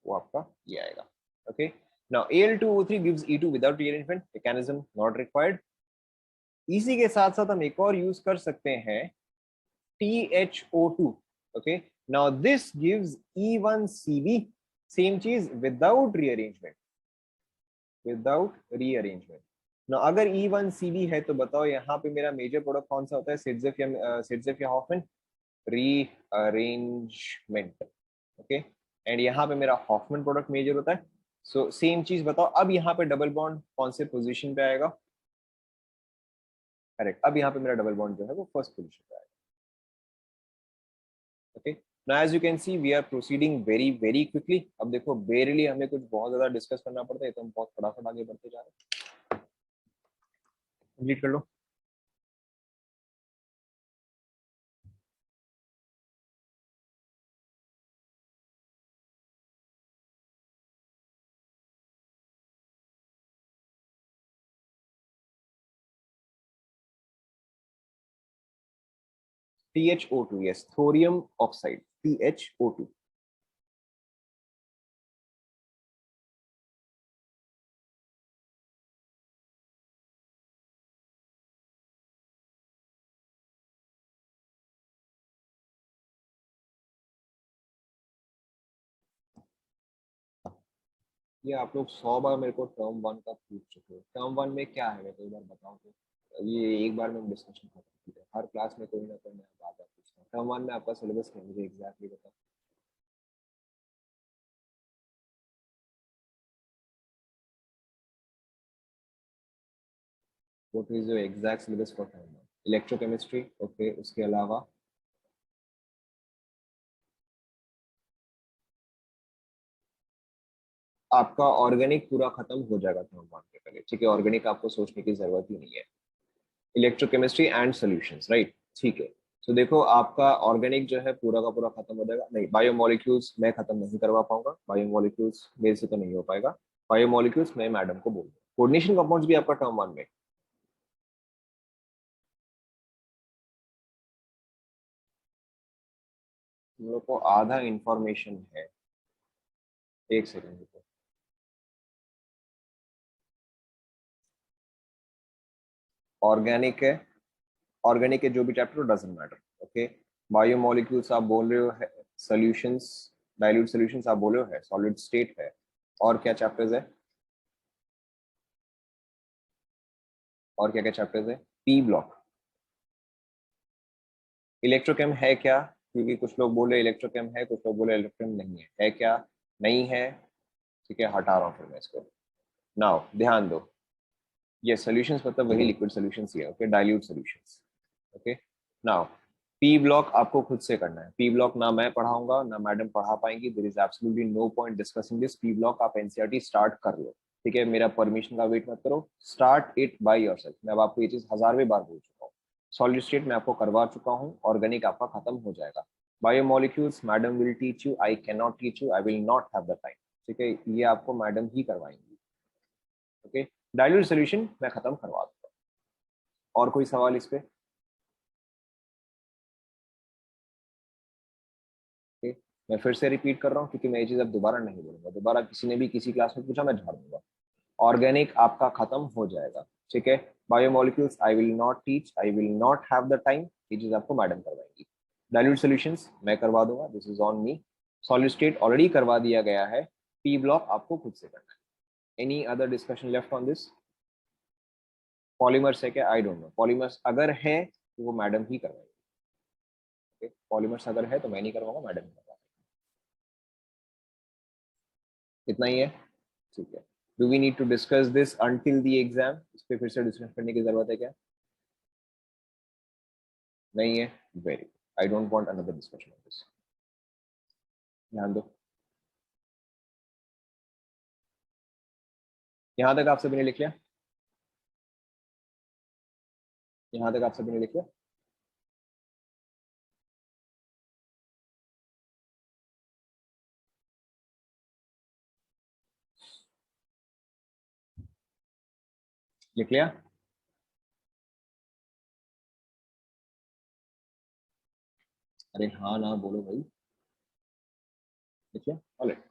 वो आपका ये आएगा. Okay. Now Al2O3 gives E2 without rearrangement, mechanism not required. इसी के साथ साथ हम एक और यूज कर सकते हैं THO2. Okay. Now this gives E1CB, same चीज विदाउट रीअरेंजमेंट, विदाउट रीअरेंजमेंट. ना अगर E1CB है तो बताओ यहाँ पे मेरा मेजर प्रोडक्ट कौन सा होता है, सिड्जफ या हॉफमैन. रीअरेंजमेंट. ओके. एंड यहाँ पे मेरा हॉफमैन प्रोडक्ट मेजर होता है. सो सेम चीज बताओ अब यहाँ पे डबल बॉन्ड कौन से पोजीशन पे आएगा. करेक्ट. अब यहाँ पे मेरा डबल बॉन्ड जो है वो फर्स्ट पोजीशन पे आएगा. Okay. Now as you can see we are proceeding very quickly. अब देखो बेरली हमें कुछ बहुत ज्यादा डिस्कस करना पड़ता है, तो हम बहुत फटाफट आगे बढ़ते जा रहे हैं. कंप्लीट कर लो. THO2, yes, thorium oxide, THO2. ये आप लोग 100 बार मेरे को टर्म वन का पूछ चुके हो. टर्म वन में क्या है, मैं तो एक बार बताऊं तो ये एक बार में डिस्कशन खत्म की है. हर क्लास में कोई ना कोई नया बात पूछता हूँ. टर्म वन में आपका सिलेबस क्या है मुझे एग्जैक्टली बताओ. What is your exact syllabus for term one. Electrochemistry. Okay. उसके अलावा आपका ऑर्गेनिक पूरा खत्म हो जाएगा टर्म वन के पहले. ठीक है. ऑर्गेनिक आपको सोचने की जरूरत ही नहीं है. Electrochemistry and solutions, right. ठीक है. तो देखो आपका ऑर्गेनिक जो है पूरा का पूरा खत्म हो जाएगा. नहीं, बायोमोलिक्यूल्स मैं खत्म नहीं करवा पाऊंगा. बायोमोलिक्यूल्स मेरे से तो नहीं हो पाएगा. बायोमोलिक्यूल्स मैं मैडम को बोल दूँ. कोऑर्डिनेशन कंपाउंड्स भी आपका टर्म वन में. हम लोग को आधा इंफॉर्मेशन है. एक सेकेंड रुको. ऑर्गेनिक है. ऑर्गेनिक के जो भी chapter doesn't matter. Okay. Biomolecules आप बोल रहे हो है. सॉल्यूशंस, डाइल्यूट सॉल्यूशंस आप बोल रहे हो है. सॉलिड स्टेट है. और क्या चैप्टर्स है, और क्या क्या चैप्टर्स है. P block. इलेक्ट्रोकेम है क्या, क्योंकि कुछ लोग बोले इलेक्ट्रोकेम है, कुछ लोग बोले इलेक्ट्रोकेम नहीं है. है क्या, नहीं है. ठीक है, हटा रहा हूँ फिर मैं इसको. नाउ ध्यान दो. ये सॉल्यूशंस मतलब वही लिक्विड सॉल्यूशंस ही है. Okay. Dilute solutions. Okay. Now P block आपको खुद से करना है. पी ब्लॉक ना मैं पढ़ाऊंगा ना मैडम पढ़ा पाएंगी. There is absolutely no point discussing this. P block आप एनसीईआरटी स्टार्ट कर लो. ठीक है. मेरा परमिशन का वेट मत करो. Start it by yourself. मैं अब आपको ये चीज 1000वें बार बोल चुका हूँ. सॉलिड स्टेट में आपको करवा चुका हूँ. ऑर्गेनिक आपका खत्म हो जाएगा. Biomolecules madam will teach you. I can not teach you. I will not have the time. ठीक है. ये आपको मैडम ही करवाएंगी. ओके. डाइल्यूट सोल्यूशन मैं खत्म करवा दूंगा। और कोई सवाल इस पे? Okay? मैं फिर से रिपीट कर रहा हूँ क्योंकि मैं ये चीज अब दोबारा नहीं बोलूंगा, दोबारा किसी ने भी किसी क्लास में पूछा मैं झाड़ दूंगा। ऑर्गेनिक आपका खत्म हो जाएगा, ठीक है। Biomolecules I will not teach, I will not have the time, ये चीज आपको मैडम करवाएंगी। डाइल्यूट सॉल्यूशंस मैं करवा दूंगा, this is on me. Solid state already करवा दिया गया है, पी ब्लॉक आपको खुद से करना है। Any other discussion left on this? Polymers है क्या? आई डोंट नो, पॉलीमर्स अगर है तो वो मैडम ही करवाएंगे। पॉलीमर्स अगर है तो मैं नहीं करवाऊंगा, मैडम ही करवाएंगे। इतना ही है, ठीक है। Do we need to discuss this until the exam? इस पे फिर से डिस्कस करने की जरूरत है क्या? नहीं है, very, I don't want another discussion on this. ध्यान दो, यहां तक आप सभी ने लिख लिया? यहां तक आप सभी ने लिख लिया? लिख लिया? अरे हाँ ना बोलो भाई। लिख लिया? Alright.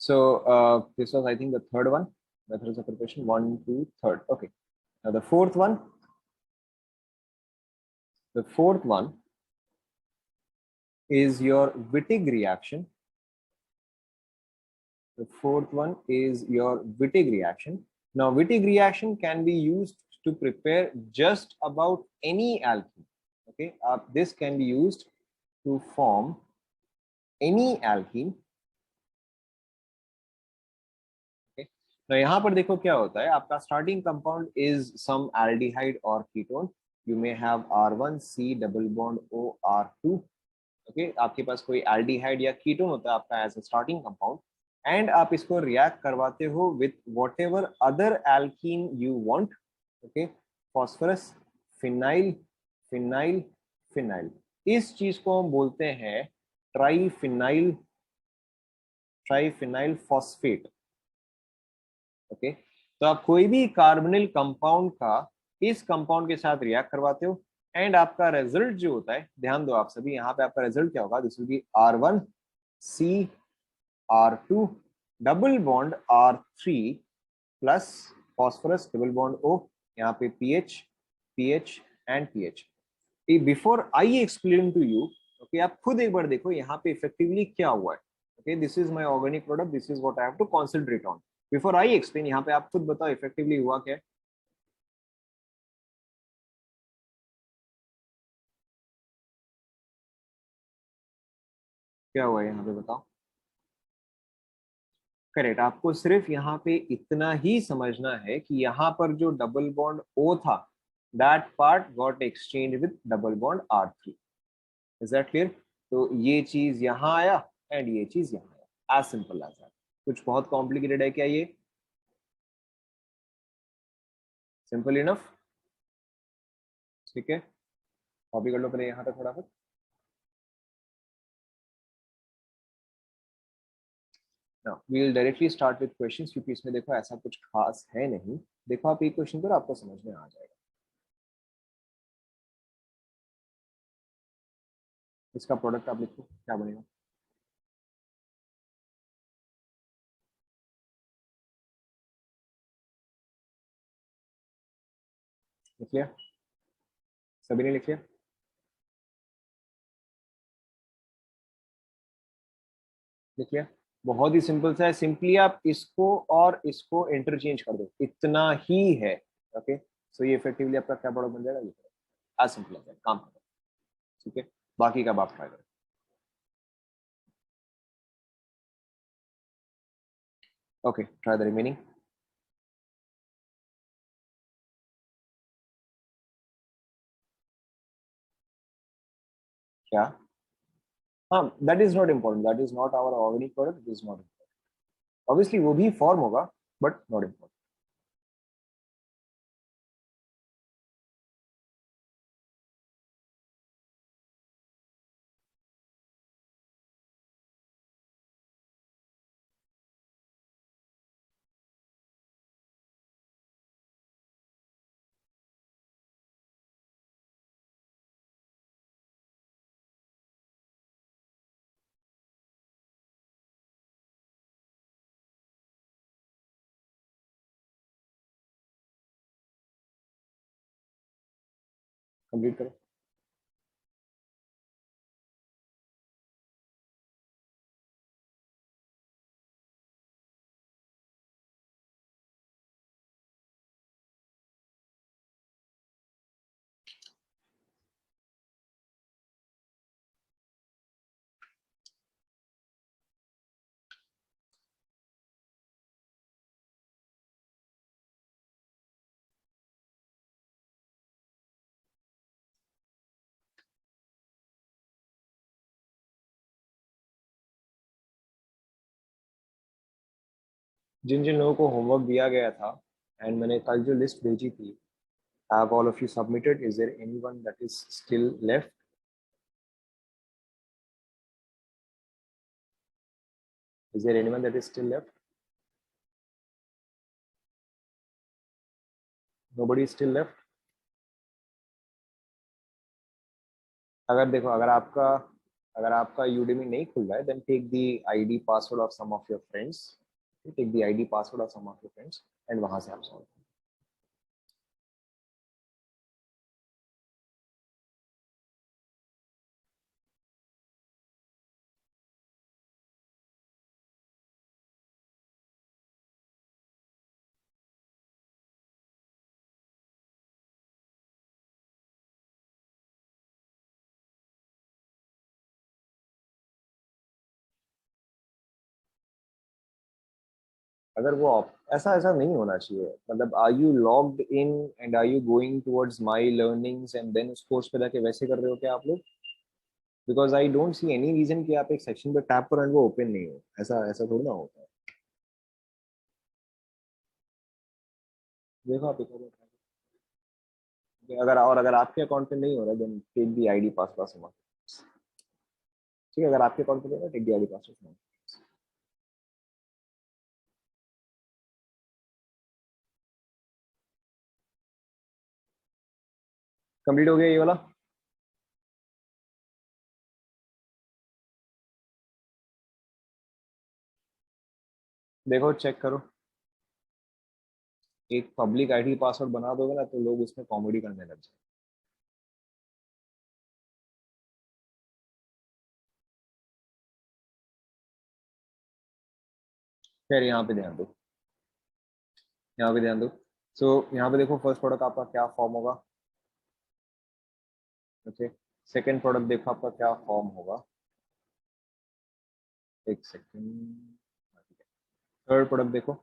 So this was, I think, the third one. Methods of preparation, one, two, third. Okay. Now the fourth one. The fourth one is your Wittig reaction. The fourth one is your Wittig reaction. Now Wittig reaction can be used to prepare just about any alkene. Okay. This can be used to form any alkene. तो यहाँ पर देखो क्या होता है, आपका starting compound is some aldehyde और ketone. You may have R1C double bond OR2। Okay, आपके पास कोई एल्डिहाइड या कीटोन होता है आपका as a starting compound, and आप इसको रिएक्ट करवाते हो with whatever other alkene you want. Okay, phosphorus, phenyl, phenyl, phenyl. इस चीज को हम बोलते हैं ट्राइफिनाइल, ट्राइफिनाइल फॉस्फेट। ओके, तो आप कोई भी कार्बोनिल कंपाउंड का इस कंपाउंड के साथ रिएक्ट करवाते हो, एंड आपका रिजल्ट जो होता है, ध्यान दो आप सभी, यहाँ पे आपका रिजल्ट क्या होगा? This will be R1C R2 double bond R3 plus phosphorus double bond O, यहाँ पे PH, PH and PH। Before I explain to you, okay, आप खुद एक बार देखो यहाँ पे इफेक्टिवली क्या हुआ है। Okay, this is my organic product, this is what I have to concentrate on. Before I explain, यहाँ पे आप खुद बताओ इफेक्टिवली हुआ क्या है? क्या हुआ है यहाँ पे बताओ? करेक्ट, आपको सिर्फ यहाँ पे इतना ही समझना है कि यहाँ पर जो डबल बॉन्ड O था, that part got exchange with double bond R3। Is that clear? तो ये चीज यहाँ आया एंड ये चीज यहाँ आया, एज सिंपल एज दैट। कुछ बहुत कॉम्प्लिकेटेड है क्या ये? सिंपल इनफ, ठीक है। कॉपी कर लो पहले यहाँ तक फटाफट। Now we will directly start with questions, क्योंकि इसमें देखो ऐसा कुछ खास है नहीं। देखो आप एक क्वेश्चन करो, आपको समझ में आ जाएगा। इसका प्रोडक्ट आप लिखो, क्या बनेगा? लिख लिया? सभी ने लिख लिया? लिख लिया? बहुत ही सिंपल सा है, सिंपली आप इसको और इसको इंटरचेंज कर दो, इतना ही है। ओके, सो ये इफेक्टिवली आपका क्या प्रोडक्ट बन जाएगा? ये एज सिंपल एज काम करो, ठीक है। बाकी का आप ट्राई करो। Okay, try the remaining. क्या? हाँ, that is not important, that is not our organic product, it is not. Obviously वो भी फॉर्म होगा, बट नॉट इम्पोर्टेंट। कंप्लीट करो। जिन जिन लोगों को होमवर्क दिया गया था एंड मैंने कल जो लिस्ट भेजी थी, have all of you submitted? Is there anyone that is still left? Is there anyone that is still left? Nobody is still left? अगर देखो, अगर आपका Udemy नहीं खुल रहा है, then take the ID password of some of your friends. Take the ID password of some of your friends and वहां से आप solve. अगर वो ऐसा ऐसा नहीं होना चाहिए, मतलब are you logged in and are you going towards my learnings and then उस कोर्स पे जाके वैसे कर रहे हो क्या आप लोग? Because I don't see any reason कि आप एक सेक्शन पे टैप करो एंड वो ओपन नहीं हो। ऐसा ऐसा थोड़ी ना होता है। देखो आप एक अगर आपके अकाउंट पे नहीं हो रहा, then take the ID password. ठीक है, अगर आपके अकाउंट पे नहीं हो रहा, take the ID password. Complete हो गया ये वाला? देखो चेक करो, एक पब्लिक आईडी पासवर्ड बना दोगे ना तो लोग उसमें कॉमेडी करने लग जाए। फिर यहाँ पे ध्यान दो, यहाँ पे ध्यान दो। सो यहाँ पे देखो, फर्स्ट प्रोडक्ट आपका क्या फॉर्म होगा? ओके, सेकंड प्रोडक्ट देखो आपका क्या फॉर्म होगा। एक सेकंड। थर्ड प्रोडक्ट देखो।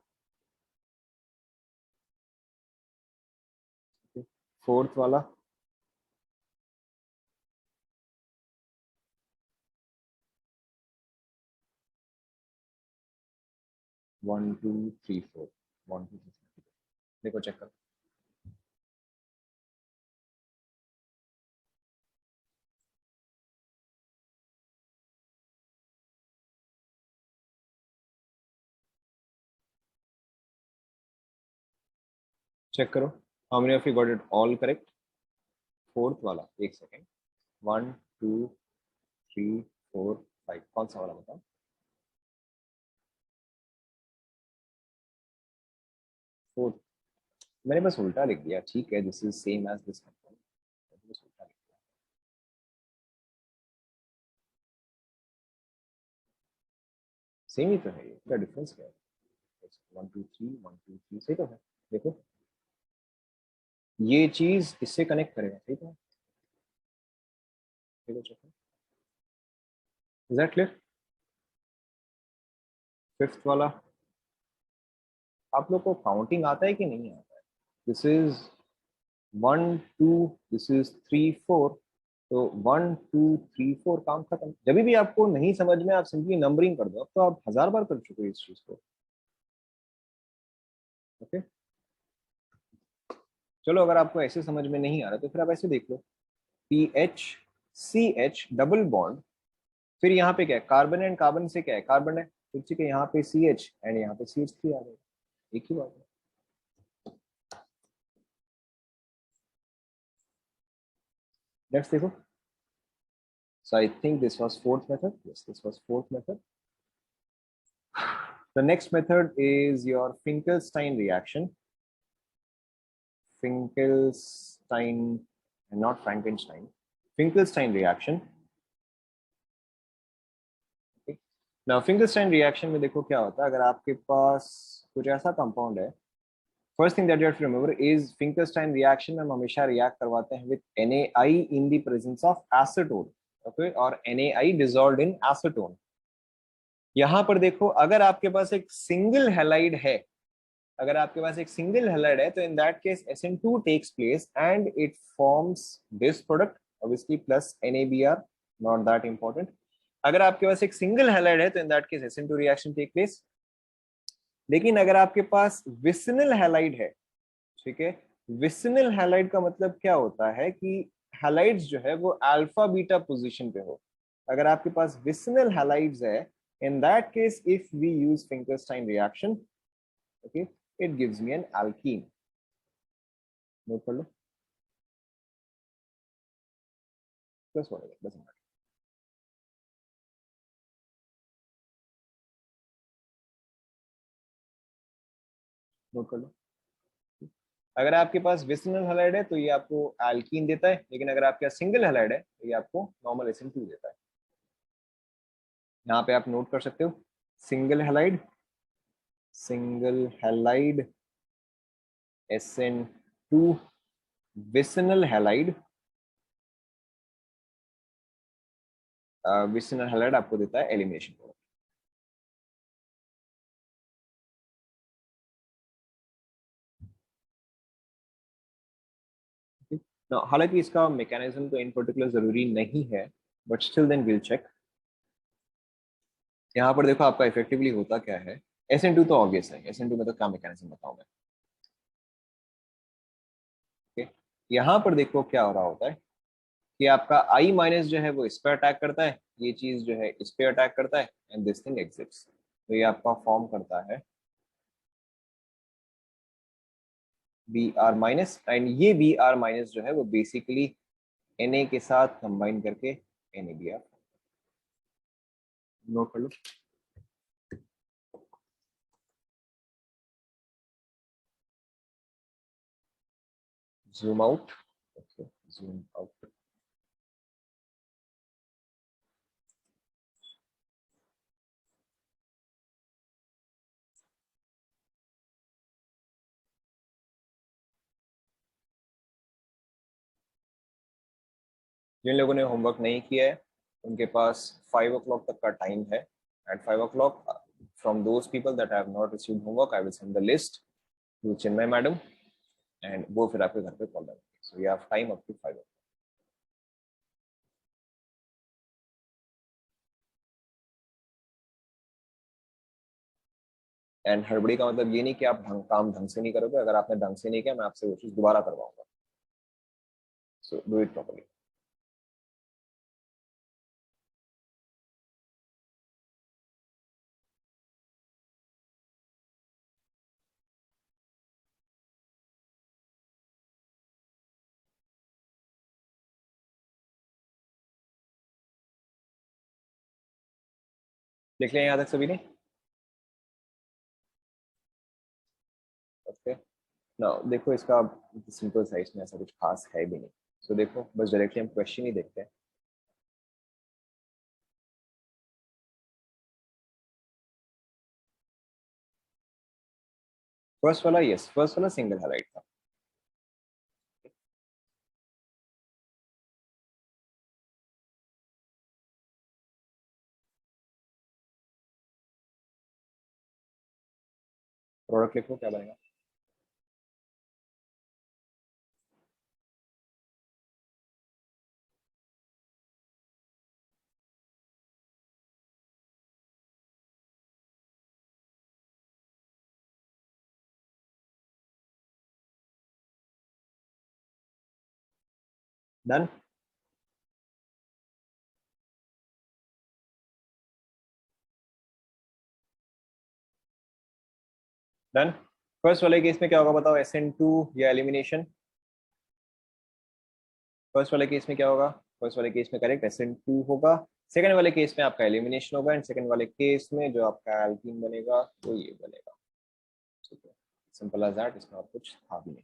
फोर्थ वाला। 1 2 3 4, 1 2 3 4। देखो चेक करो। चेक करो, how many of you got it all correct? Fourth वाला, एक सेकंड। 1 2 3 4 5, कौन सा वाला बताओ? फोर्थ। मैंने बस उल्टा लिख दिया, ठीक है, this is same as this. बस उल्टा लिख दिया। सेम ही तो है, ये क्या डिफरेंस क्या है? 1 2 3 1 2 3 सही तो है। देखो, ये चीज इससे कनेक्ट करेगा, सही तो है। देखो check. Is that clear? Fifth वाला, आप लोग को काउंटिंग आता है कि नहीं आता है? This is 1 2, this is 3 4। तो 1 2 3 4 काम खत्म। जब भी आपको नहीं समझ में, आप सिंपली नंबरिंग कर दो। अब तो आप 1000 बार कर चुके हो इस चीज को। ओके, चलो अगर आपको ऐसे समझ में नहीं आ रहा तो फिर आप ऐसे देख लो, PH CH डबल बॉन्ड, फिर यहाँ पे क्या है, कार्बन एंड कार्बन से क्या है, कार्बन है, तो ठीक है, यहाँ पे CH एंड यहाँ पे CH3 आ गया। एक ही बात है। नेक्स्ट देखो। So I think this was fourth method. Yes, this was fourth method. The next method is your Finkelstein reaction. Finkelstein and not Frankenstein. Finkelstein reaction. Okay. Now Finkelstein reaction में देखो क्या होता है, अगर आपके पास कुछ ऐसा कंपाउंड है, first thing that you have to remember is Finkelstein reaction में हम हमेशा रिएक्ट करवाते हैं with NaI in the presence of acetone, okay, और NaI डिसॉल्व्ड इन एसीटोन। यहां पर देखो अगर आपके पास एक सिंगल हैलाइड है, अगर आपके पास एक सिंगल हैलाइड है, तो in that case SN2 takes place and it forms this product obviously plus NaBr, not that important. अगर आपके पास एक सिंगल हैलाइड है तो in that case SN2 reaction take place. लेकिन अगर आपके पास विसिनल हैलाइड है, ठीक है, विसिनल हैलाइड का मतलब क्या होता है कि हैलाइड्स जो है वो अल्फा बीटा पोजीशन पे हो। अगर आपके पास विसिनल हैलाइड्स है, in that case if we use Finkelstein reaction, okay, it gives me an alkene. Note कर लो, plus one doesn't matter. Note कर लो। अगर आपके पास विसिनल हैलाइड है तो ये आपको एल्कीन देता है, लेकिन अगर आपके पास सिंगल हैलाइड है तो ये आपको नॉर्मल SN2 देता है। यहाँ पे आप नोट कर सकते हो, single halide, single halide SN2, vicinal halide, vicinal halide आपको देता है एलिमिनेशन प्रोडक्ट। हालांकि इसका मैकेनिज्म तो इन पर्टिकुलर जरूरी नहीं है, but still then will check. यहाँ पर देखो आपका इफेक्टिवली होता क्या है। SN2 तो ऑब्वियस है, SN2 में तो क्या मैकेनिज्म बताऊं मैं, okay? यहाँ पर देखो क्या हो रहा होता है कि आपका I माइनस जो है वो इस पे अटैक करता है, ये चीज जो है इस पे अटैक करता है, एंड दिस थिंग एग्जिट्स। तो ये आपका फॉर्म करता है Br माइनस, एंड ये Br माइनस जो है वो बेसिकली Na के साथ कंबाइन करके NaBr। नोट कर लो। Zoom out, okay, zoom out. जिन लोगों ने होमवर्क नहीं किया है उनके पास 5 o'clock तक का टाइम है। At 5 o'clock, from those people that have not received homework, I will send the list to Chinmay madam, and वो फिर आपके घर पे कॉल करेंगे। So you have time up to 5 o'clock. And हड़बड़ी का मतलब ये नहीं कि आप काम ढंग से नहीं करोगे, अगर आपने ढंग से नहीं किया मैं आपसे वो चीज दोबारा करवाऊंगा। So do it properly. लिख लें यहाँ तक सभी ने, ओके। ना देखो इसका सिंपल सा, इसमें ऐसा कुछ खास है भी नहीं। सो देखो बस डायरेक्टली हम क्वेश्चन ही देखते हैं। फर्स्ट वाला, यस, फर्स्ट वाला सिंगल हाइलाइट था। प्रोडक्ट लिखो, क्या बनेगा। डन। डन। फर्स्ट वाले केस में क्या होगा बताओ, SN2 या एलिमिनेशन। फर्स्ट वाले केस में क्या होगा, फर्स्ट वाले केस में करेक्ट SN2 होगा। सेकंड वाले केस में आपका एलिमिनेशन होगा, एंड सेकंड वाले केस में जो आपका एल्कीन बनेगा वो ये बनेगा। ठीक है, सिंपल एज दैट, इसमें और कुछ था भी नहीं।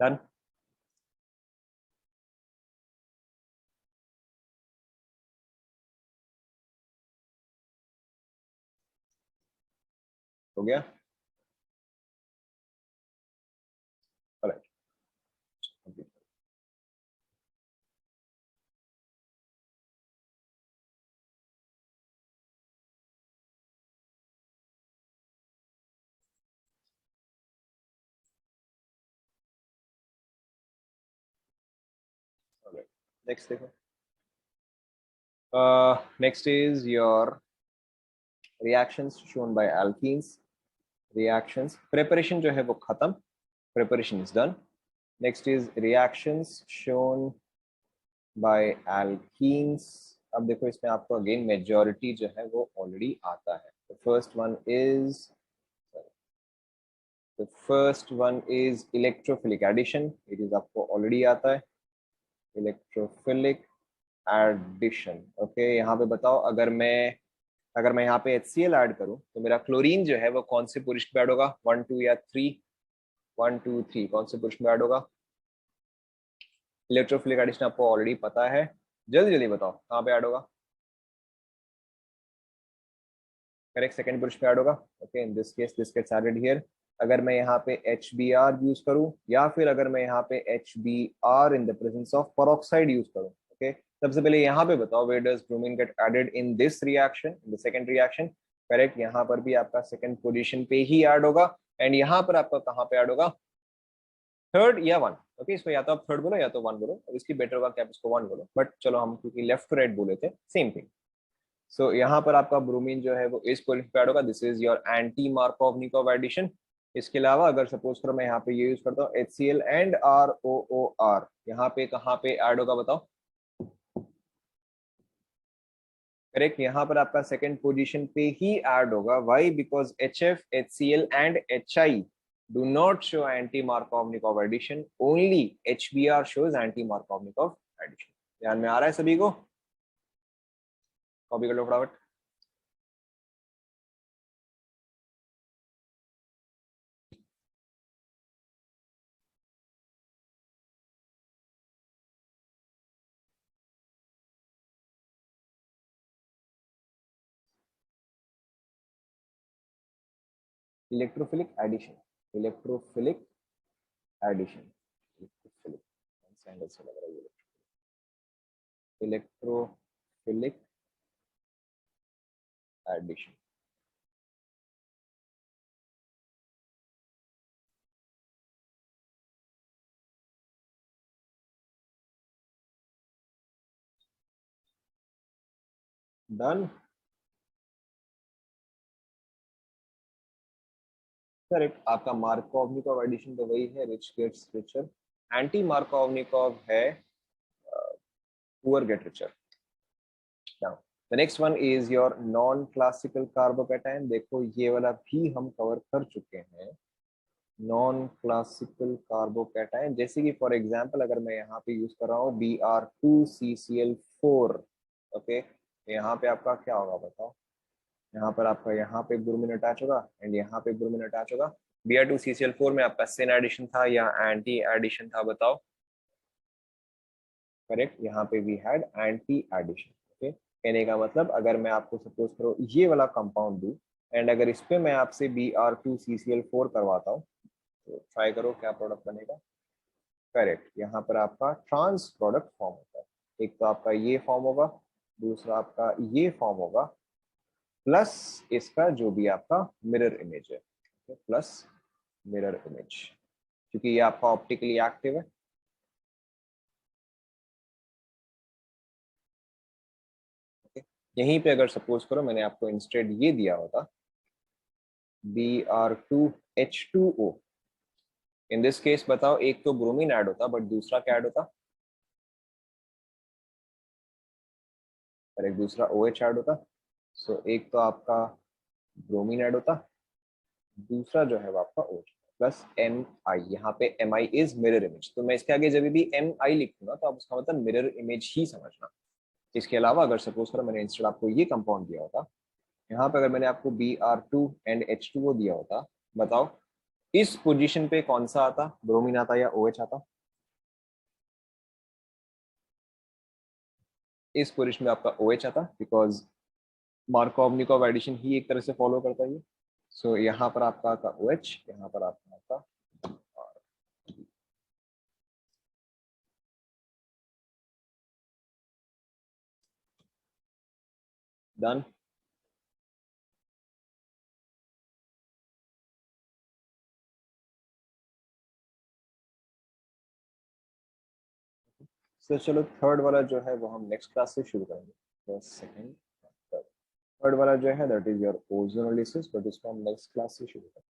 डन। हो गया। करेक्ट। नेक्स्ट देखो। Next is your reactions shown by alkenes. Reactions preparation जो है वो खत्म, preparation is done. Next is reactions shown by alkenes. अब देखो इसमें आपको अगेन मेजॉरिटी जो है वो ऑलरेडी आता है. The first one is electrophilic addition. It is आपको ऑलरेडी आता है. Electrophilic addition. Okay, यहाँ पे बताओ अगर मैं यहाँ पे HCl ऐड करूं तो मेरा क्लोरीन जो है वो कौन से पुरुष में ऐड होगा? 1 2 या 3? 1 2 3 कौन से पुरुष में ऐड होगा? इलेक्ट्रोफिलिक एडिशन आपको ऑलरेडी पता है, जल्दी जल्दी बताओ कहाँ पे ऐड होगा? करेक्ट, सेकंड पुरुष में ऐड होगा. Okay, in this case this gets added here. अगर मैं यहाँ पे HBr यूज करूं या फिर अगर मैं यहाँ पे HBr in the presence of peroxide use करूं, ओके, सबसे पहले यहाँ पे बताओ where does bromine get added in this reaction, in the second reaction? Correct, यहाँ पर भी आपका सेकंड पोजीशन पे ही ऐड होगा. एंड यहाँ पर आपका कहाँ पे ऐड होगा? थर्ड या वन. ओके, इसको या तो आप थर्ड बोलो या तो वन बोलो, इसकी बेटर होगा कि आप इसको वन बोलो, बट चलो हम क्योंकि लेफ्ट टू राइट बोले थे सेम थिंग. सो यहाँ पर आपका ब्रोमीन जो है वो इस पोजीशन पे ऐड होगा. This is your anti Markovnikov addition. इसके अलावा अगर सपोज करो मैं यहाँ पे ये यूज करता हूँ HCl एंड ROOR, यहाँ पे कहाँ पे ऐड होगा बताओ? करेक्ट, यहाँ पर आपका सेकंड पोजीशन पे ही ऐड होगा. Why? Because HF, HCl and HI do not show anti-Markovnikov addition. Only HBr shows anti-Markovnikov addition. ध्यान में आ रहा है सभी को? कॉपी कर लो फटाफट. Electrophilic addition, electrophilic addition, electrophilic angle से लग रहा है. Electrophilic addition. डन. करेक्ट, आपका मार्कोवनिकोव एडिशन तो वही है, rich gets richer. Anti Markovnikov है poor get richer. Now the next one is your non classical carbocation. देखो ये वाला भी हम कवर कर चुके हैं. नॉन क्लासिकल कार्बोकैटायन जैसे कि फॉर एग्जांपल अगर मैं यहाँ पे यूज कर रहा हूँ Br2CCl4. ओके, यहाँ पे आपका क्या होगा बताओ? यहाँ पर आपका यहाँ पे ब्रोमीन अटैच होगा एंड यहाँ पे ब्रोमीन अटैच होगा. Br2CCl4 में आपका सिन एडिशन था या एंटी एडिशन था बताओ? करेक्ट, यहाँ पे we had anti addition. Okay, कहने का मतलब अगर मैं आपको सपोज करो ये वाला कंपाउंड दूं एंड अगर इस पे मैं आपसे Br2CCl4 करवाता हूँ तो ट्राई करो क्या प्रोडक्ट बनेगा? करेक्ट, यहाँ पर आपका ट्रांस प्रोडक्ट फॉर्म होता है. एक तो आपका ये फॉर्म होगा, दूसरा आपका ये फॉर्म होगा, प्लस इसका जो भी आपका मिरर इमेज है, प्लस मिरर इमेज, क्योंकि ये आपका ऑप्टिकली एक्टिव है. यहीं पे अगर सपोज करो मैंने आपको इंस्टेड ये दिया होता Br2H2O. इन दिस केस बताओ एक तो ब्रोमीन ऐड होता बट दूसरा क्या ऐड होता? और एक दूसरा OH ऐड होता. सो एक तो आपका ब्रोमीन ऐड होता, दूसरा जो है वो आपका OH प्लस Mi. यहाँ पे Mi इज मिरर इमेज, तो मैं इसके आगे जब भी Mi लिखूंगा तो आप उसका मतलब मिरर इमेज ही समझना. इसके अलावा अगर सपोज करो मैंने इंस्टेड आपको ये कंपाउंड दिया होता, यहाँ पे अगर मैंने आपको Br2 एंड H2O दिया होता, बताओ इस पोजीशन पे कौन सा आता, ब्रोमीन आता या OH आता? इस पोजीशन में आपका OH आता, बिकॉज मार्कोव-निकोव एडिशन ही एक तरह से फॉलो करता है। सो यहाँ पर आपका आता OH, यहाँ पर आपका आता डन। सो चलो थर्ड वाला जो है वो हम नेक्स्ट क्लास से शुरू करेंगे। सेकंड थर्ड वाला जो है that is your ozonolysis, but इसको हम नेक्स्ट क्लास से शुरू करेंगे।